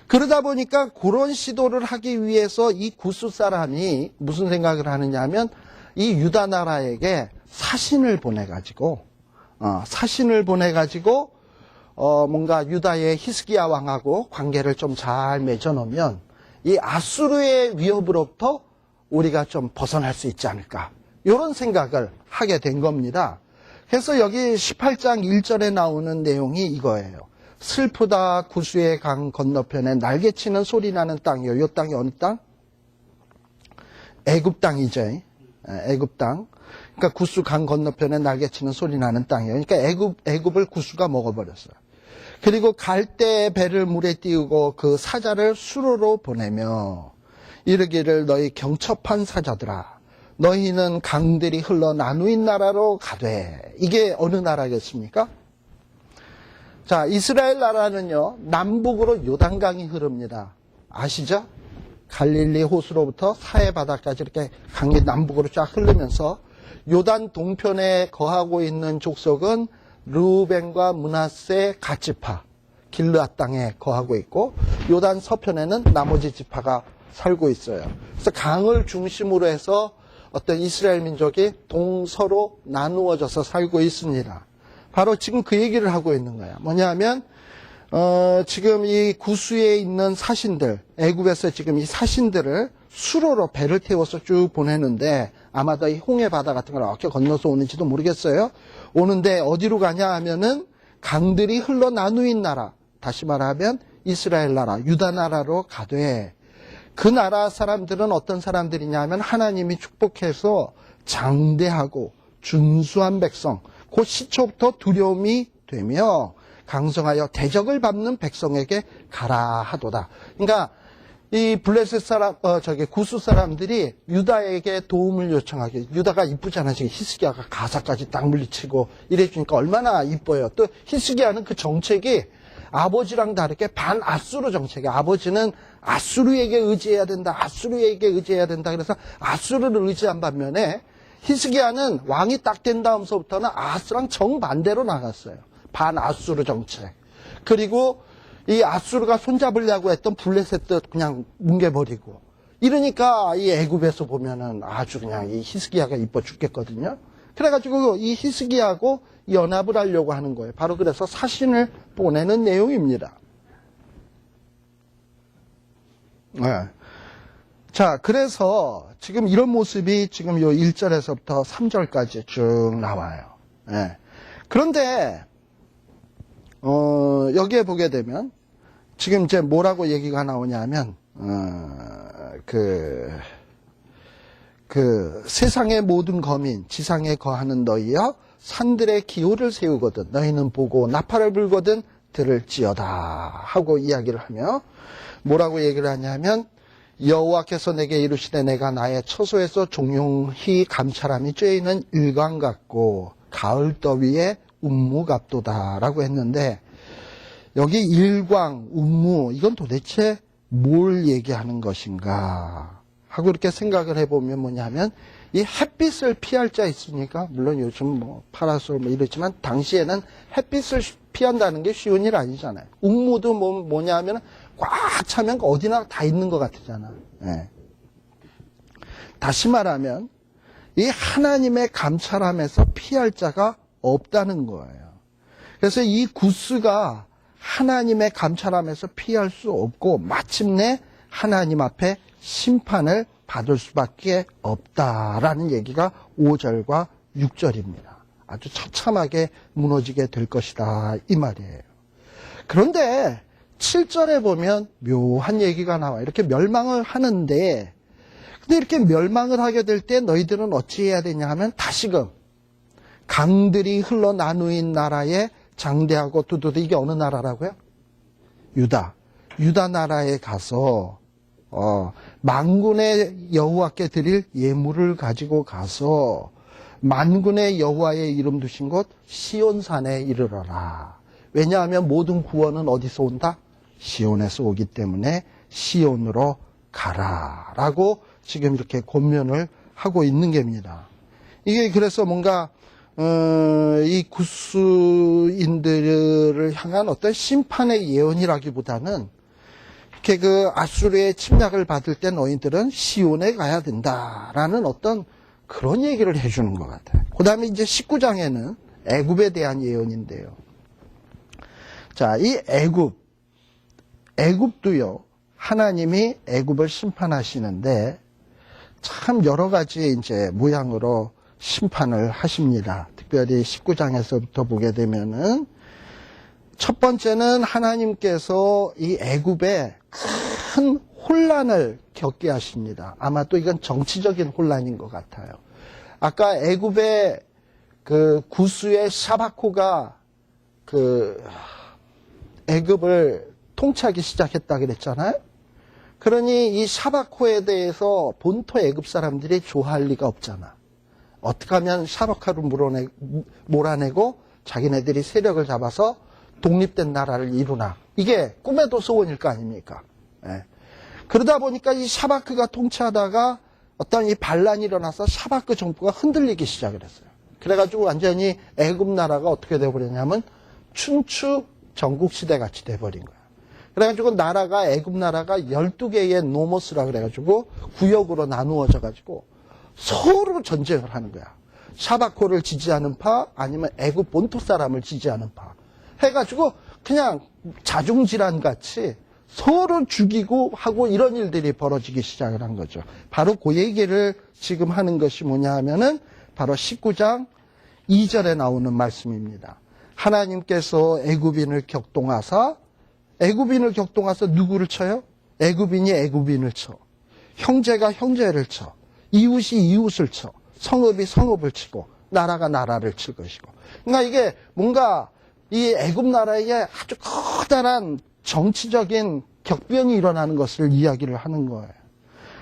그러다 보니까 그런 시도를 하기 위해서 이 구스 사람이 무슨 생각을 하느냐 하면 이 유다 나라에게 사신을 보내가지고 뭔가 유다의 히스기야 왕하고 관계를 좀 잘 맺어놓으면 이 아수르의 위협으로부터 우리가 좀 벗어날 수 있지 않을까. 이런 생각을 하게 된 겁니다. 그래서 여기 18장 1절에 나오는 내용이 이거예요. 슬프다 구수의 강 건너편에 날개치는 소리 나는 땅이요. 이 땅이 어느 땅? 애굽 땅이죠. 애굽 땅. 그러니까 구수 강 건너편에 날개치는 소리 나는 땅이에요. 그러니까 애굽을 구수가 먹어버렸어요. 그리고 갈대 배를 물에 띄우고 그 사자를 수로로 보내며 이르기를 너희 경첩한 사자들아 너희는 강들이 흘러 나누인 나라로 가되. 이게 어느 나라겠습니까? 자, 이스라엘 나라는요 남북으로 요단강이 흐릅니다. 아시죠? 갈릴리 호수로부터 사해 바다까지 이렇게 강이 남북으로 쫙 흐르면서 요단 동편에 거하고 있는 족속은 르우벤과 므낫세 갓지파 길르앗 땅에 거하고 있고 요단 서편에는 나머지 지파가 살고 있어요. 그래서 강을 중심으로 해서 어떤 이스라엘 민족이 동서로 나누어져서 살고 있습니다. 바로 지금 그 얘기를 하고 있는 거야. 뭐냐면 지금 이 구수에 있는 사신들, 애굽에서 지금 이 사신들을 수로로 배를 태워서 쭉 보내는데 아마도 이 홍해 바다 같은 걸 어떻게 건너서 오는지도 모르겠어요. 오는데 어디로 가냐 하면은 강들이 흘러 나누인 나라, 다시 말하면 이스라엘 나라, 유다 나라로 가되. 그 나라 사람들은 어떤 사람들이냐 하면 하나님이 축복해서 장대하고 준수한 백성, 그 시초부터 두려움이 되며 강성하여 대적을 밟는 백성에게 가라 하도다. 그러니까 이 블레셋 사람, 구스 사람들이 유다에게 도움을 요청하게. 유다가 이쁘잖아. 지금 히스기야가 가사까지 딱 물리치고 이래주니까 얼마나 이뻐요. 또 히스기야는 그 정책이 아버지랑 다르게 반아수르 정책이에요. 아버지는 아수르에게 의지해야 된다. 아수르에게 의지해야 된다. 그래서 아수르를 의지한 반면에 히스기야는 왕이 딱 된 다음서부터는 아수랑 정반대로 나갔어요. 반아수르 정책. 그리고 이 아수르가 손잡으려고 했던 블레셋도 그냥 뭉개버리고. 이러니까 이 애굽에서 보면은 아주 그냥 이 히스기야가 이뻐 죽겠거든요. 그래가지고 이 히스기야하고 연합을 하려고 하는 거예요. 바로 그래서 사신을 보내는 내용입니다. 네. 자, 그래서 지금 이런 모습이 지금 요 1절에서부터 3절까지 쭉 나와요. 네. 그런데 여기에 보게 되면 지금 이제 뭐라고 얘기가 나오냐면 세상의 모든 거민 지상에 거하는 너희여 산들의 기호를 세우거든 너희는 보고 나팔을 불거든 들을지어다 하고 이야기를 하며 뭐라고 얘기를 하냐면 여호와께서 내게 이르시되 내가 나의 처소에서 종용히 감찰함이 쬐이는 일광 같고 가을 더위에 운무갑도다라고 했는데 여기 일광, 운무 이건 도대체 뭘 얘기하는 것인가 하고 이렇게 생각을 해보면 뭐냐면 이 햇빛을 피할 자 있습니까? 물론 요즘 뭐 파라솔 뭐 이렇지만 당시에는 햇빛을 피한다는 게 쉬운 일 아니잖아요. 운무도 뭐냐면 꽉 차면 어디나 다 있는 것 같잖아. 네. 다시 말하면 이 하나님의 감찰함에서 피할 자가 없다는 거예요. 그래서 이 구스가 하나님의 감찰함에서 피할 수 없고 마침내 하나님 앞에 심판을 받을 수밖에 없다라는 얘기가 5절과 6절입니다. 아주 처참하게 무너지게 될 것이다 이 말이에요. 그런데 7절에 보면 묘한 얘기가 나와요. 이렇게 멸망을 하는데 근데 이렇게 멸망을 하게 될 때 너희들은 어찌해야 되냐 하면 다시금 강들이 흘러 나누인 나라에 장대하고 두두두 이게 어느 나라라고요? 유다 나라에 가서 만군의 여호와께 드릴 예물을 가지고 가서 만군의 여호와의 이름 두신 곳 시온산에 이르러라. 왜냐하면 모든 구원은 어디서 온다? 시온에서 오기 때문에 시온으로 가라라고 지금 이렇게 권면을 하고 있는 겁니다. 이게 그래서 뭔가 이 구스인들을 향한 어떤 심판의 예언이라기보다는 이렇게 그 아수르의 침략을 받을 때 너희들은 시온에 가야 된다라는 어떤 그런 얘기를 해주는 것 같아요. 그 다음에 이제 19장에는 애굽에 대한 예언인데요. 자, 이 애굽도요, 하나님이 애굽을 심판하시는데 참 여러 가지 이제 모양으로 심판을 하십니다. 특별히 19장에서부터 보게 되면은 첫 번째는 하나님께서 이 애굽에 큰 혼란을 겪게 하십니다. 아마 또 이건 정치적인 혼란인 것 같아요. 아까 애굽의 그 구스의 샤바코가 그 애굽을 통치하기 시작했다 그랬잖아요. 그러니 이 샤바코에 대해서 본토 애굽 사람들이 좋아할 리가 없잖아. 어떻게 하면 샤바코를 몰아내고 자기네들이 세력을 잡아서 독립된 나라를 이루나. 이게 꿈에도 소원일 거 아닙니까? 예. 그러다 보니까 이 샤바크가 통치하다가 어떤 이 반란이 일어나서 샤바크 정부가 흔들리기 시작을 했어요. 그래가지고 완전히 애굽 나라가 어떻게 돼버렸냐면 춘추 전국시대 같이 돼버린 거예요. 그래가지고 나라가 애굽 나라가 12개의 노모스라 그래가지고 구역으로 나누어져 가지고 서로 전쟁을 하는 거야. 샤바코를 지지하는 파 아니면 애굽 본토 사람을 지지하는 파 해가지고 그냥 자중질환 같이 서로 죽이고 하고 이런 일들이 벌어지기 시작을 한 거죠. 바로 그 얘기를 지금 하는 것이 뭐냐 하면은 바로 19장 2절에 나오는 말씀입니다. 하나님께서 애굽인을 격동하사 누구를 쳐요? 애굽인이 애굽인을 쳐. 형제가 형제를 쳐. 이웃이 이웃을 쳐. 성읍이 성읍을 치고 나라가 나라를 칠 것이고. 그러니까 이게 뭔가 이 애굽 나라에 아주 커다란 정치적인 격변이 일어나는 것을 이야기를 하는 거예요.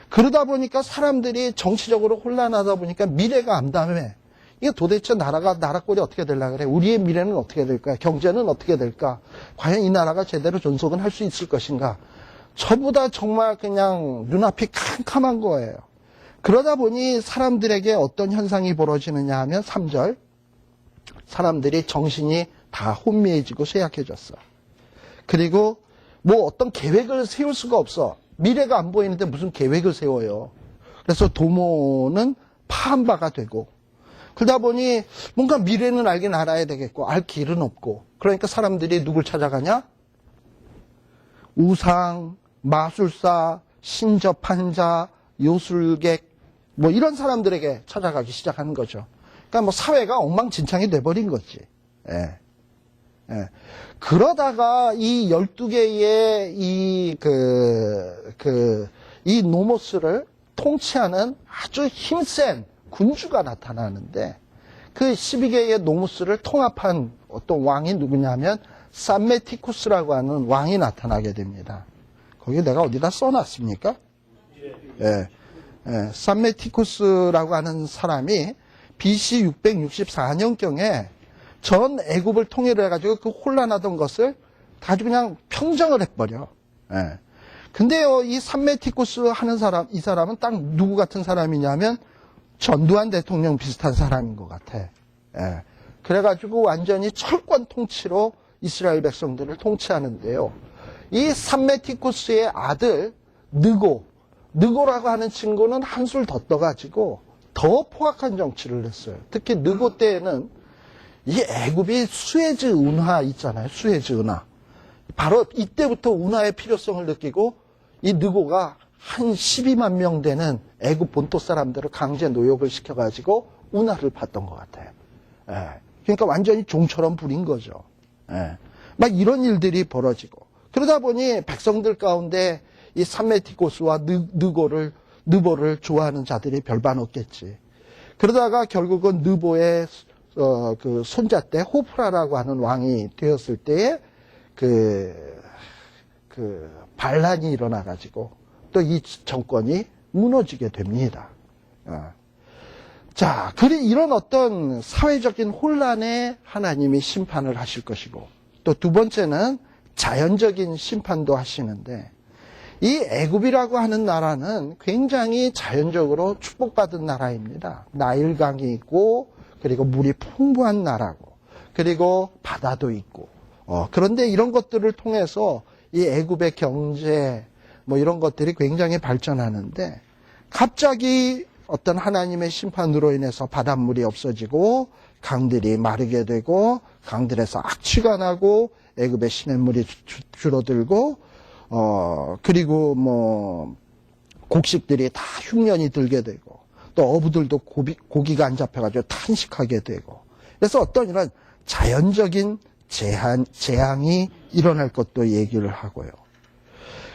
그러다 보니까 사람들이 정치적으로 혼란하다 보니까 미래가 암담해. 이게 도대체 나라 꼴이 어떻게 되려고 그래? 우리의 미래는 어떻게 될까? 경제는 어떻게 될까? 과연 이 나라가 제대로 존속은 할 수 있을 것인가? 저보다 정말 그냥 눈앞이 캄캄한 거예요. 그러다 보니 사람들에게 어떤 현상이 벌어지느냐 하면 3절. 사람들이 정신이 다 혼미해지고 쇠약해졌어. 그리고 뭐 어떤 계획을 세울 수가 없어. 미래가 안 보이는데 무슨 계획을 세워요. 그래서 도모는 파한 바가 되고 그러다 보니 뭔가 미래는 알긴 알아야 되겠고 알 길은 없고 그러니까 사람들이 누굴 찾아가냐? 우상, 마술사, 신접한자, 요술객 뭐 이런 사람들에게 찾아가기 시작하는 거죠. 그러니까 뭐 사회가 엉망진창이 돼버린 거지. 예. 예. 그러다가 이 12개의 이 노모스를 통치하는 아주 힘센 군주가 나타나는데 그 12개의 노모스를 통합한 어떤 왕이 누구냐면 삼메티쿠스라고 하는 왕이 나타나게 됩니다. 거기 내가 어디다 써놨습니까? 예. 예. 삼메티쿠스라고 하는 사람이 BC 664년경에 전 애굽을 통일을 해가지고 그 혼란하던 것을 아주 그냥 평정을 해버려. 예. 근데요, 이 삼메티쿠스 하는 사람, 이 사람은 딱 누구 같은 사람이냐면 전두환 대통령 비슷한 사람인 것 같아. 예. 그래가지고 완전히 철권 통치로 이스라엘 백성들을 통치하는데요. 이 삼메티쿠스의 아들 느고라고 하는 친구는 한술 더 떠가지고 더 포악한 정치를 했어요. 특히 느고 때에는 이 애굽이 수에즈 운하 있잖아요. 수에즈 운하. 바로 이때부터 운하의 필요성을 느끼고 이 느고가 한 12만 명 되는 애굽 본토 사람들을 강제 노역을 시켜가지고 운하를 봤던 것 같아요. 예. 그러니까 완전히 종처럼 부린 거죠. 예. 막 이런 일들이 벌어지고 그러다 보니 백성들 가운데 이 삼메티코스와 느보를 좋아하는 자들이 별반 없겠지. 그러다가 결국은 느보의 그 손자때 호프라라고 하는 왕이 되었을 때에 그 반란이 일어나가지고 또 이 정권이 무너지게 됩니다. 자, 이런 어떤 사회적인 혼란에 하나님이 심판을 하실 것이고, 또 두 번째는 자연적인 심판도 하시는데, 이 애굽이라고 하는 나라는 굉장히 자연적으로 축복받은 나라입니다. 나일강이 있고, 그리고 물이 풍부한 나라고, 그리고 바다도 있고, 그런데 이런 것들을 통해서 이 애굽의 경제, 뭐 이런 것들이 굉장히 발전하는데, 갑자기 어떤 하나님의 심판으로 인해서 바닷물이 없어지고 강들이 마르게 되고 강들에서 악취가 나고 애굽의 시냇물이 줄어들고 그리고 뭐 곡식들이 다 흉년이 들게 되고 또 어부들도 고기가 안 잡혀가지고 탄식하게 되고 그래서 어떤 이런 자연적인 재앙이 일어날 것도 얘기를 하고요.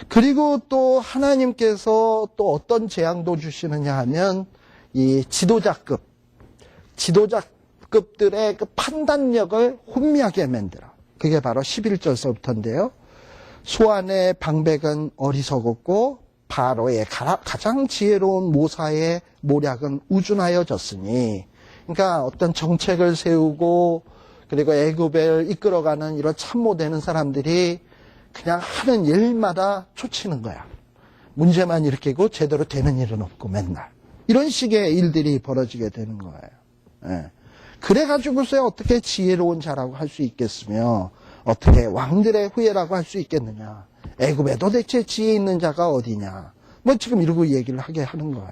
그리고 또 하나님께서 또 어떤 재앙도 주시느냐 하면 이 지도자급들의 그 판단력을 혼미하게 만들어. 그게 바로 11절서부터인데요. 소안의 방백은 어리석었고 바로의 가장 지혜로운 모사의 모략은 우준하여졌으니, 그러니까 어떤 정책을 세우고 그리고 애굽을 이끌어가는 이런 참모되는 사람들이 그냥 하는 일마다 초치는 거야. 문제만 일으키고 제대로 되는 일은 없고 맨날. 이런 식의 일들이 벌어지게 되는 거예요. 예. 그래가지고서야 어떻게 지혜로운 자라고 할 수 있겠으며 어떻게 왕들의 후예라고 할 수 있겠느냐. 애굽에 도대체 지혜 있는 자가 어디냐. 뭐 지금 이러고 얘기를 하게 하는 거예요.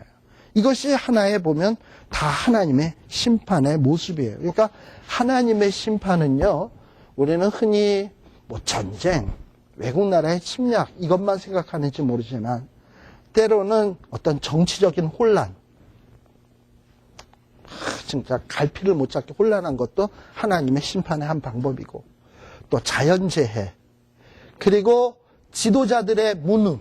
이것이 하나에 보면 다 하나님의 심판의 모습이에요. 그러니까 하나님의 심판은요, 우리는 흔히 뭐 전쟁, 외국 나라의 침략 이것만 생각하는지 모르지만 때로는 어떤 정치적인 혼란, 진짜 갈피를 못 잡게 혼란한 것도 하나님의 심판의 한 방법이고, 또 자연재해, 그리고 지도자들의 무능,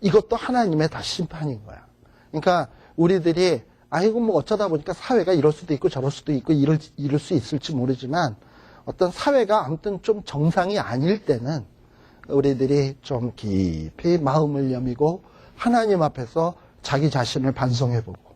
이것도 하나님의 다 심판인 거야. 그러니까 우리들이 아이고 뭐 어쩌다 보니까 사회가 이럴 수도 있고 저럴 수도 있고 이럴 수 있을지 모르지만 어떤 사회가 아무튼 좀 정상이 아닐 때는 우리들이 좀 깊이 마음을 여미고 하나님 앞에서 자기 자신을 반성해보고,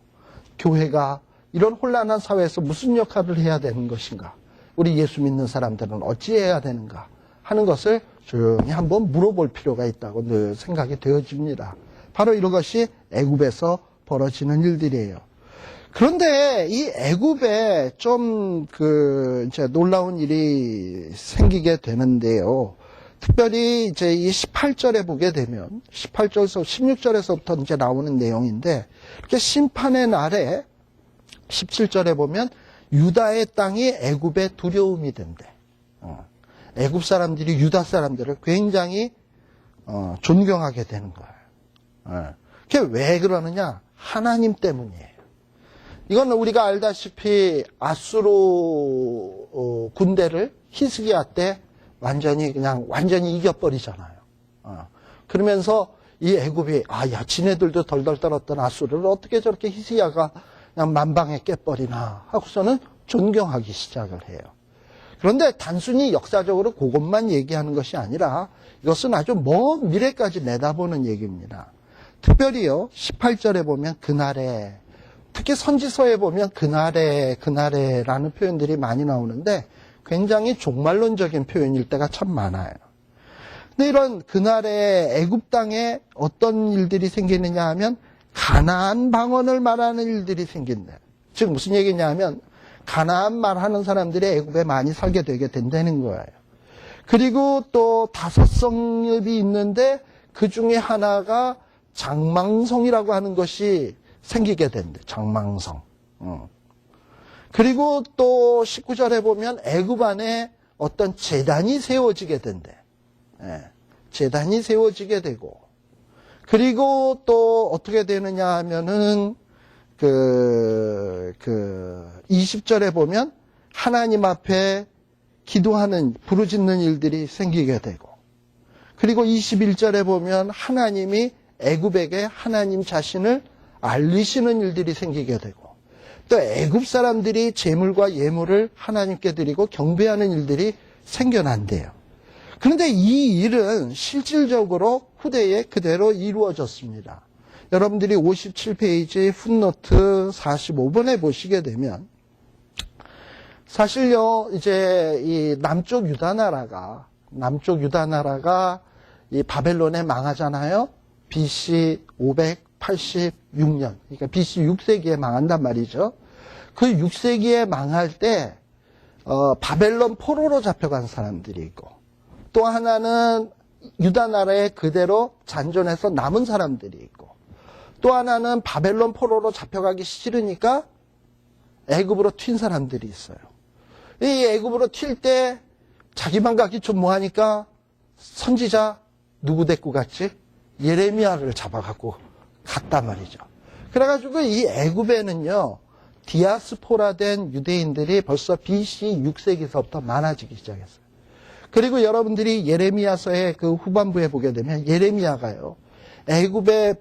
교회가 이런 혼란한 사회에서 무슨 역할을 해야 되는 것인가, 우리 예수 믿는 사람들은 어찌해야 되는가 하는 것을 조용히 한번 물어볼 필요가 있다고 늘 생각이 되어집니다. 바로 이런 것이 애굽에서 벌어지는 일들이에요. 그런데 이 애굽에 좀 이제 놀라운 일이 생기게 되는데요. 특별히 이제 이 18절에 보게 되면 18절에서 16절에서부터 이제 나오는 내용인데, 이렇게 심판의 날에 17절에 보면 유다의 땅이 애굽의 두려움이 된대. 애굽 사람들이 유다 사람들을 굉장히 존경하게 되는 거예요. 그게 왜 그러느냐? 하나님 때문이에요. 이건 우리가 알다시피 아수르 군대를 히스기야 때 완전히 이겨버리잖아요. 그러면서 이 애굽이 야 지네들도 덜덜 떨었던 아수르를 어떻게 저렇게 히스기야가 그냥 만방에 깨버리나 하고서는 존경하기 시작을 해요. 그런데 단순히 역사적으로 그것만 얘기하는 것이 아니라 이것은 아주 먼 미래까지 내다보는 얘기입니다. 특별히요 18절에 보면 그날에, 특히 선지서에 보면 그날에라는 표현들이 많이 나오는데 굉장히 종말론적인 표현일 때가 참 많아요. 근데 이런 그날에 애굽 땅에 어떤 일들이 생기느냐 하면 가나안 방언을 말하는 일들이 생긴다. 즉 무슨 얘기냐 하면 가나안 말하는 사람들이 애굽에 많이 살게 되게 된다는 거예요. 그리고 또 5 성읍이 있는데 그 중에 하나가 장망성이라고 하는 것이 생기게 된대. 장망성. 그리고 또 19절에 보면 애굽 안에 어떤 제단이 세워지게 된대. 제단이 세워지게 되고, 그리고 또 어떻게 되느냐 하면은 20절에 보면 하나님 앞에 기도하는, 부르짖는 일들이 생기게 되고, 그리고 21절에 보면 하나님이 애굽에게 하나님 자신을 알리시는 일들이 생기게 되고, 또 애굽 사람들이 제물과 예물을 하나님께 드리고 경배하는 일들이 생겨난대요. 그런데 이 일은 실질적으로 후대에 그대로 이루어졌습니다. 여러분들이 57페이지 풋노트 45번에 보시게 되면 사실요, 이제 이 남쪽 유다 나라가 이 바벨론에 망하잖아요. BC 586년. 그러니까 BC 6세기에 망한단 말이죠. 그 6세기에 망할 때 바벨론 포로로 잡혀간 사람들이 있고, 또 하나는 유다 나라에 그대로 잔존해서 남은 사람들이 있고, 또 하나는 바벨론 포로로 잡혀가기 싫으니까 애굽으로 튄 사람들이 있어요. 이 애굽으로 튈 때 자기만 가기 좀 뭐하니까 선지자 누구 데리고 갔지? 예레미야를 잡아갖고 갔단 말이죠. 그래가지고 이 애굽에는요, 디아스포라된 유대인들이 벌써 BC 6세기서부터 많아지기 시작했어요. 그리고 여러분들이 예레미야서의 그 후반부에 보게 되면 예레미야가요, 애굽의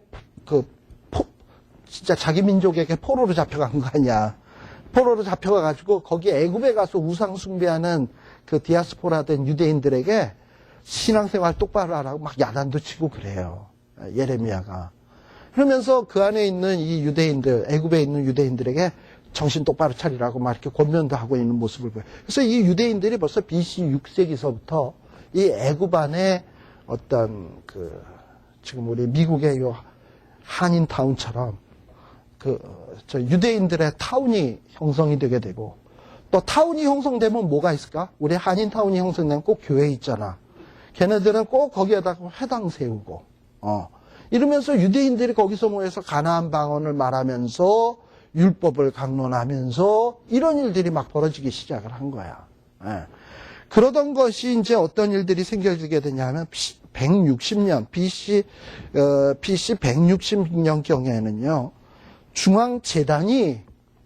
진짜 자기 민족에게 포로로 잡혀간 거 아니야. 포로로 잡혀가가지고 거기 애굽에 가서 우상 숭배하는 그 디아스포라된 유대인들에게 신앙생활 똑바로 하라고 막 야단도 치고 그래요. 예레미야가. 그러면서 그 안에 있는 이 유대인들, 애굽에 있는 유대인들에게 정신 똑바로 차리라고 막 이렇게 권면도 하고 있는 모습을 보여요. 그래서 이 유대인들이 벌써 BC 6세기서부터 이 애굽 안에 어떤 지금 우리 미국의 요 한인타운처럼 저 유대인들의 타운이 형성이 되게 되고, 또 타운이 형성되면 뭐가 있을까? 우리 한인타운이 형성되면 꼭 교회 있잖아. 걔네들은 꼭 거기에다가 회당 세우고, 이러면서 유대인들이 거기서 모여서 가나안 방언을 말하면서 율법을 강론하면서 이런 일들이 막 벌어지기 시작을 한 거야. 예. 그러던 것이 이제 어떤 일들이 생겨지게 되냐면 160년, BC 160년경에는요, 중앙재단이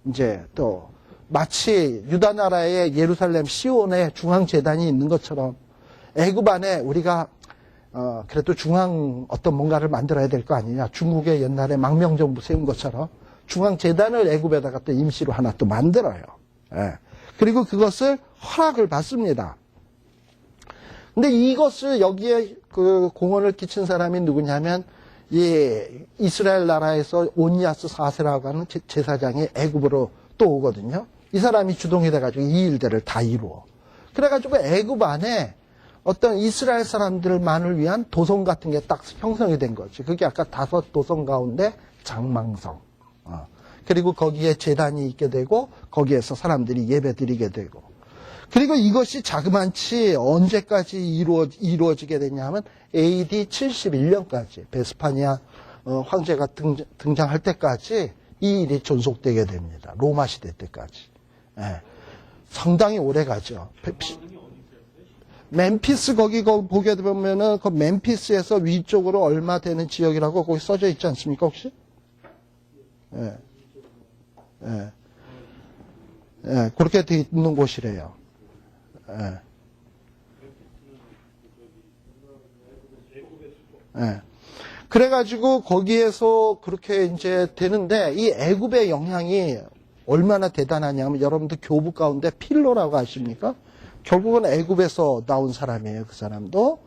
이제 또 마치 유다 나라의 예루살렘 시온에 중앙재단이 있는 것처럼 애굽 안에 우리가 그래도 중앙 어떤 뭔가를 만들어야 될 거 아니냐. 중국의 옛날에 망명정부 세운 것처럼 중앙재단을 애굽에다가 또 임시로 하나 또 만들어요. 예. 그리고 그것을 허락을 받습니다. 근데 이것을 여기에 그 공헌을 끼친 사람이 누구냐면 이스라엘 나라에서 온니아스 4세라고 하는 제사장이 애굽으로 또 오거든요. 이 사람이 주동이 돼가지고 이 일들을 다 이루어. 그래가지고 애굽 안에 어떤 이스라엘 사람들만을 위한 도성 같은 게 딱 형성이 된 거지. 그게 아까 5 도성 가운데 장망성. 그리고 거기에 제단이 있게 되고 거기에서 사람들이 예배 드리게 되고. 그리고 이것이 자그만치 언제까지 이루어지게 되냐면 AD 71년까지 베스파니아 황제가 등장할 때까지 이 일이 존속되게 됩니다. 로마 시대 때까지. 예. 상당히 오래 가죠. 멤피스 거기 보게 되면은 그 멤피스에서 위쪽으로 얼마 되는 지역이라고 거기 써져 있지 않습니까 혹시? 예. 예. 예. 그렇게 돼 있는 곳이래요. 예. 예. 그래가지고 거기에서 그렇게 이제 되는데 이 애굽의 영향이 얼마나 대단하냐면 여러분들 교부 가운데 필로라고 아십니까? 결국은 애굽에서 나온 사람이에요, 그 사람도.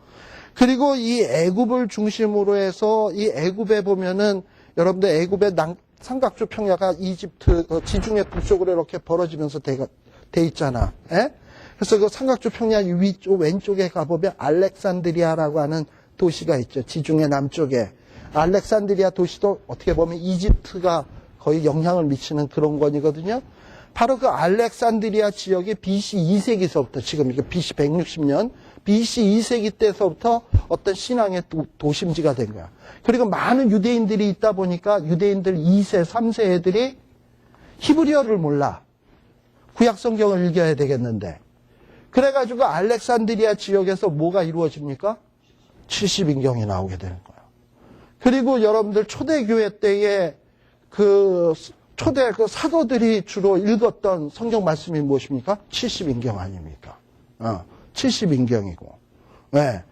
그리고 이 애굽을 중심으로 해서 이 애굽에 보면은 여러분들 애굽의 삼각조 평야가 이집트 지중해 북쪽으로 이렇게 벌어지면서 돼 있잖아. 예? 그래서 그 삼각조 평야 위쪽 왼쪽에 가보면 알렉산드리아라고 하는 도시가 있죠. 지중해 남쪽에. 알렉산드리아 도시도 어떻게 보면 이집트가 거의 영향을 미치는 그런 권이거든요. 바로 그 알렉산드리아 지역이 BC 2세기서부터 지금 이게 BC 160년, BC 2세기 때서부터 어떤 신앙의 도심지가 된 거야. 그리고 많은 유대인들이 있다 보니까 유대인들 2세, 3세 애들이 히브리어를 몰라. 구약 성경을 읽어야 되겠는데. 그래가지고 알렉산드리아 지역에서 뭐가 이루어집니까? 70인경이 나오게 되는 거예요. 그리고 여러분들 초대교회 때에 초대 사도들이 주로 읽었던 성경 말씀이 무엇입니까? 70인경 아닙니까? 70인경이고. 네.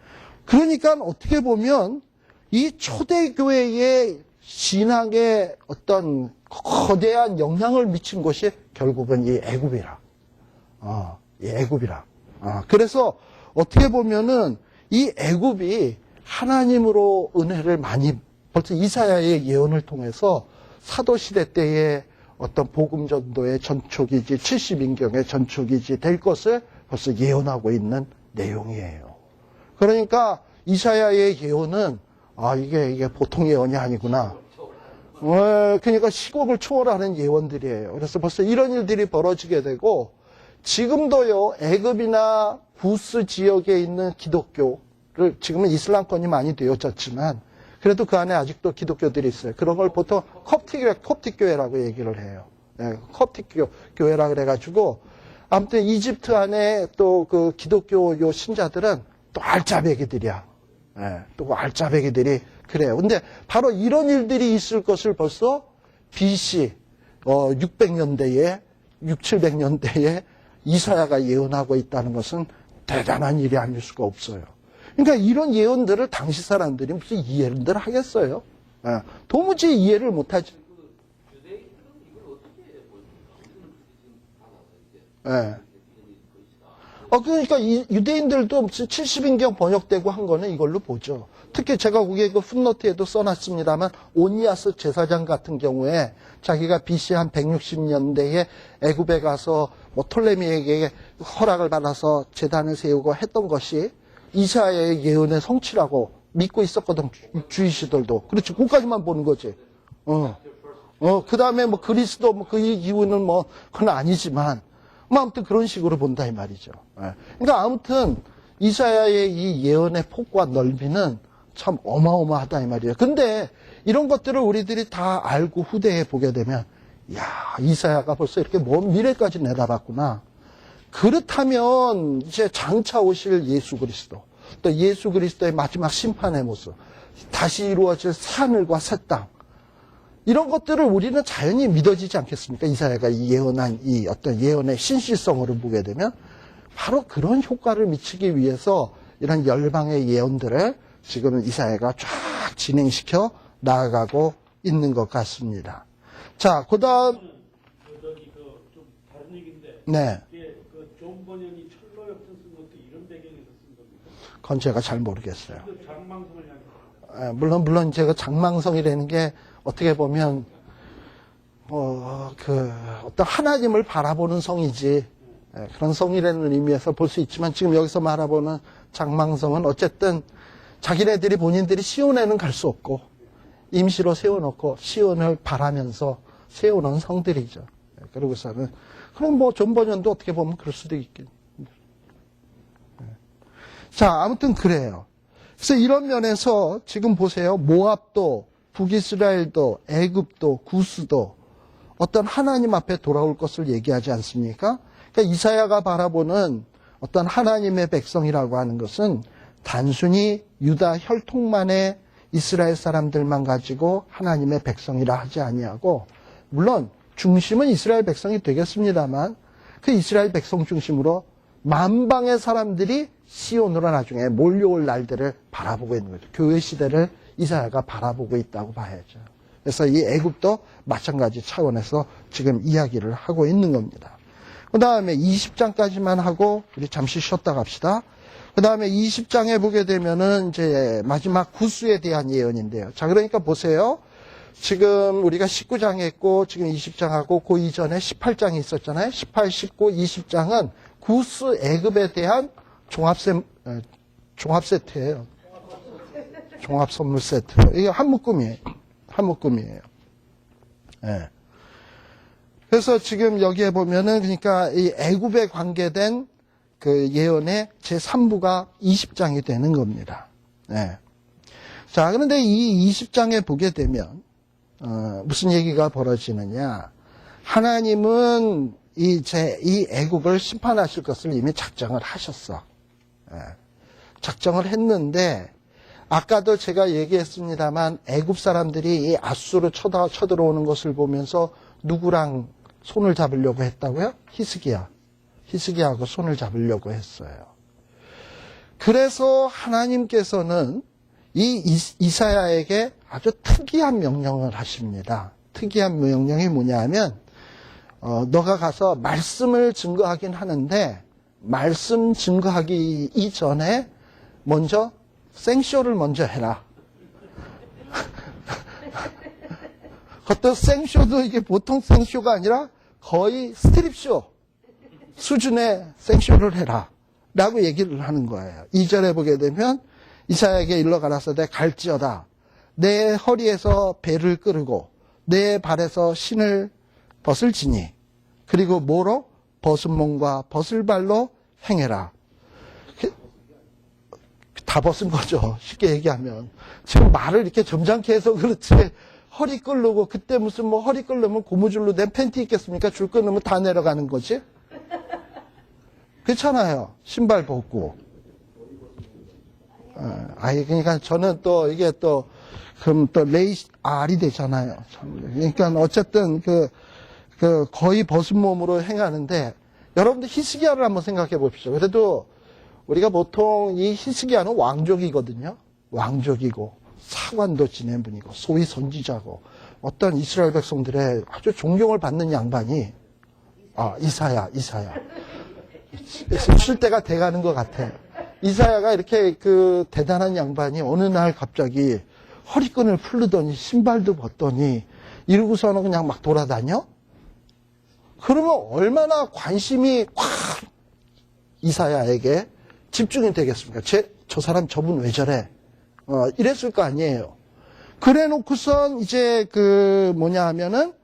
그러니까 어떻게 보면 이 초대교회의 신앙에 어떤 거대한 영향을 미친 것이 결국은 이 애굽이라. 이 애굽이라. 그래서 어떻게 보면은 이 애굽이 하나님으로 은혜를 많이 벌써 이사야의 예언을 통해서 사도시대 때의 어떤 복음전도의 전초기지 70인경의 전초기지 될 것을 벌써 예언하고 있는 내용이에요. 그러니까 이사야의 예언은 이게 보통 예언이 아니구나. 그러니까 시국을 초월하는 예언들이에요. 그래서 벌써 이런 일들이 벌어지게 되고 지금도요 애굽이나 구스 지역에 있는 기독교를 지금은 이슬람권이 많이 되어졌지만 그래도 그 안에 아직도 기독교들이 있어요. 그런 걸 보통 콥틱 교회라고 얘기를 해요. 콥틱 교회라 그래가지고 아무튼 이집트 안에 또 그 기독교 요 신자들은 또 알짜배기들이야. 또 알짜배기들이 그래요. 근데 바로 이런 일들이 있을 것을 벌써 BC 600년대에 700년대에 이사야가 예언하고 있다는 것은 대단한 일이 아닐 수가 없어요. 그러니까 이런 예언들을 당시 사람들이 무슨 이해를 하겠어요? 도무지 이해를 못하지. 그러니까 유대인들도 무슨 70인경 번역되고 한 거는 이걸로 보죠. 특히 제가 거기에 그 풋노트에도 써놨습니다만 오니아스 제사장 같은 경우에 자기가 BC 한 160년대에 애굽에 가서 톨레미에게 허락을 받아서 제단을 세우고 했던 것이 이사야의 예언의 성취라고 믿고 있었거든. 주이시들도. 그렇지. 그까지만 보는 거지. 그 다음에 뭐 그리스도 그 이유는 그건 아니지만 아무튼 그런 식으로 본다 이 말이죠. 그러니까 아무튼 이사야의 이 예언의 폭과 넓이는 참 어마어마하다 이 말이에요. 근데 이런 것들을 우리들이 다 알고 후대에 보게 되면 이사야가 벌써 이렇게 먼 미래까지 내다봤구나. 그렇다면 이제 장차 오실 예수 그리스도, 또 예수 그리스도의 마지막 심판의 모습, 다시 이루어질 새하늘과 새 땅, 이런 것들을 우리는 자연히 믿어지지 않겠습니까? 이사야가 예언한 이 어떤 예언의 신실성으로 보게 되면 바로 그런 효과를 미치기 위해서 이런 열방의 예언들을 지금은 이사야가 쫙 진행시켜 나아가고 있는 것 같습니다. 자, 그 다음. 좀 다른 얘기인데. 네. 존 번연이 철로 역전 쓴 것도 이런 배경에서 쓴 겁니까? 그건 제가 잘 모르겠어요. 장망성을 향해서. 물론 제가 장망성이라는 게 어떻게 보면, 어떤 하나님을 바라보는 성이지, 그런 성이라는 의미에서 볼 수 있지만 지금 여기서 말하보는 장망성은 어쨌든 자기네들이 본인들이 시온에는 갈 수 없고 임시로 세워놓고 시온을 바라면서 세워놓은 성들이죠. 그러고서는 그럼 존 번연도 어떻게 보면 그럴 수도 있겠. 자, 아무튼 그래요. 그래서 이런 면에서 지금 보세요. 모압도, 북이스라엘도, 애굽도, 구스도 어떤 하나님 앞에 돌아올 것을 얘기하지 않습니까? 그러니까 이사야가 바라보는 어떤 하나님의 백성이라고 하는 것은 단순히 유다 혈통만의 이스라엘 사람들만 가지고 하나님의 백성이라 하지 아니하고, 물론 중심은 이스라엘 백성이 되겠습니다만 그 이스라엘 백성 중심으로 만방의 사람들이 시온으로 나중에 몰려올 날들을 바라보고 있는 거죠. 교회 시대를 이사야가 바라보고 있다고 봐야죠. 그래서 이 애굽도 마찬가지 차원에서 지금 이야기를 하고 있는 겁니다. 그 다음에 20장까지만 하고 우리 잠시 쉬었다 갑시다. 그 다음에 20장에 보게 되면은 이제 마지막 구스에 대한 예언인데요. 자, 그러니까 보세요. 지금 우리가 19장 했고 지금 20장하고 그 이전에 18장이 있었잖아요. 18, 19, 20장은 구스 애굽에 대한 종합 세트예요. 종합 선물 세트. 이게 한 묶음이에요. 한 묶음이에요. 네. 그래서 지금 여기에 보면은 그러니까 이 애굽에 관계된 그 예언의 제3부가 20장이 되는 겁니다. 네. 자, 그런데 이 20장에 보게 되면 무슨 얘기가 벌어지느냐? 하나님은 이 애굽을 심판하실 것을 이미 작정을 하셨어. 네. 작정을 했는데 아까도 제가 얘기했습니다만 애굽 사람들이 이 아수르 쳐들어오는 것을 보면서 누구랑 손을 잡으려고 했다고요? 히스기야하고 손을 잡으려고 했어요. 그래서 하나님께서는 이 이사야에게 아주 특이한 명령을 하십니다. 특이한 명령이 뭐냐면 너가 가서 말씀을 증거하긴 하는데 말씀 증거하기 이전에 먼저 생쇼를 먼저 해라. 그것도 생쇼도 이게 보통 생쇼가 아니라 거의 스트립쇼 수준의 생쇼를 해라. 라고 얘기를 하는 거예요. 2절에 보게 되면 이사야에게 일러 가라사대 갈지어다. 내 허리에서 배를 끌고 내 발에서 신을 벗을지니 그리고 뭐로? 벗은 몸과 벗을 발로 행해라. 다 벗은 거죠. 쉽게 얘기하면. 지금 말을 이렇게 점잖게 해서 그렇지 허리 끌르고 그때 무슨 뭐 허리 끌르면 고무줄로 된 팬티 있겠습니까? 줄 끊으면 다 내려가는 거지. 그렇잖아요. 신발 벗고. 그러니까 저는 또 이게 또 그럼 또 R이 되잖아요. 그러니까 어쨌든 거의 벗은 몸으로 행하는데 여러분들 히스기야를 한번 생각해 보십시오. 그래도 우리가 보통 이 히스기야는 왕족이거든요. 왕족이고 사관도 지낸 분이고 소위 선지자고 어떤 이스라엘 백성들의 아주 존경을 받는 양반이 이사야. 쉴 때가 돼가는 것 같아. 이사야가 이렇게 대단한 양반이 어느 날 갑자기 허리끈을 풀르더니 신발도 벗더니 이러고서는 그냥 막 돌아다녀? 그러면 얼마나 관심이 확 이사야에게 집중이 되겠습니까? 저 사람 저분 왜 저래? 이랬을 거 아니에요. 그래 놓고선 이제 하면은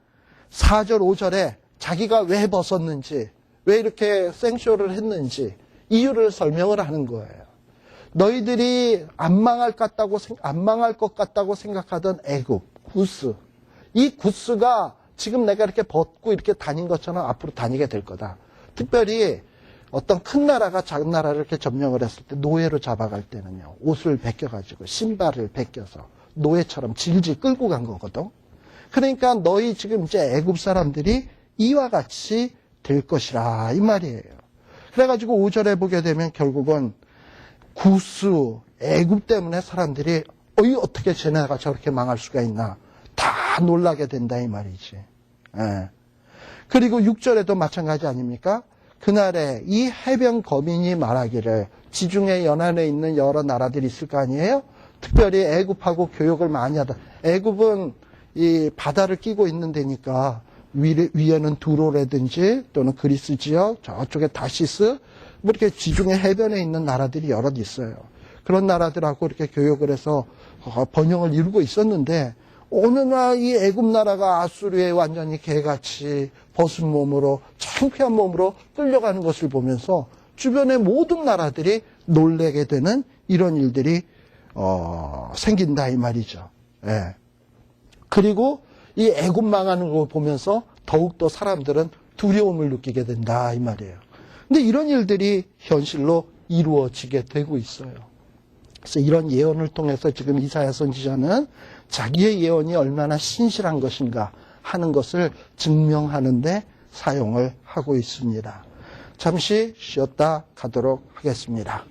4절, 5절에 자기가 왜 벗었는지, 왜 이렇게 생쇼를 했는지 이유를 설명을 하는 거예요. 너희들이 안 망할 것 같다고 생각하던 애굽, 구스. 이 구스가 지금 내가 이렇게 벗고 이렇게 다닌 것처럼 앞으로 다니게 될 거다. 특별히 어떤 큰 나라가 작은 나라를 이렇게 점령을 했을 때 노예로 잡아갈 때는요. 옷을 벗겨가지고 신발을 벗겨서 노예처럼 질질 끌고 간 거거든. 그러니까 너희 지금 이제 애굽 사람들이 이와 같이 될 것이라 이 말이에요. 그래가지고 5절에 보게 되면 결국은 구스, 애굽 때문에 사람들이 어떻게 쟤네가 저렇게 망할 수가 있나 다 놀라게 된다 이 말이지. 예. 그리고 6절에도 마찬가지 아닙니까? 그날에 이 해변 거민이 말하기를 지중해 연안에 있는 여러 나라들이 있을 거 아니에요? 특별히 애굽하고 교역을 많이 하다. 애굽은 이 바다를 끼고 있는 데니까 위에는 두로라든지 또는 그리스 지역, 저쪽에 다시스, 뭐 이렇게 지중해 해변에 있는 나라들이 여럿 있어요. 그런 나라들하고 이렇게 교역을 해서 번영을 이루고 있었는데 어느 날 이 애굽 나라가 아수르에 완전히 개같이 벗은 몸으로 창피한 몸으로 끌려가는 것을 보면서 주변의 모든 나라들이 놀래게 되는 이런 일들이 생긴다 이 말이죠. 예. 그리고 이 애굽 망하는 걸 보면서 더욱더 사람들은 두려움을 느끼게 된다 이 말이에요. 근데 이런 일들이 현실로 이루어지게 되고 있어요. 그래서 이런 예언을 통해서 지금 이사야 선지자는 자기의 예언이 얼마나 신실한 것인가 하는 것을 증명하는 데 사용을 하고 있습니다. 잠시 쉬었다 가도록 하겠습니다.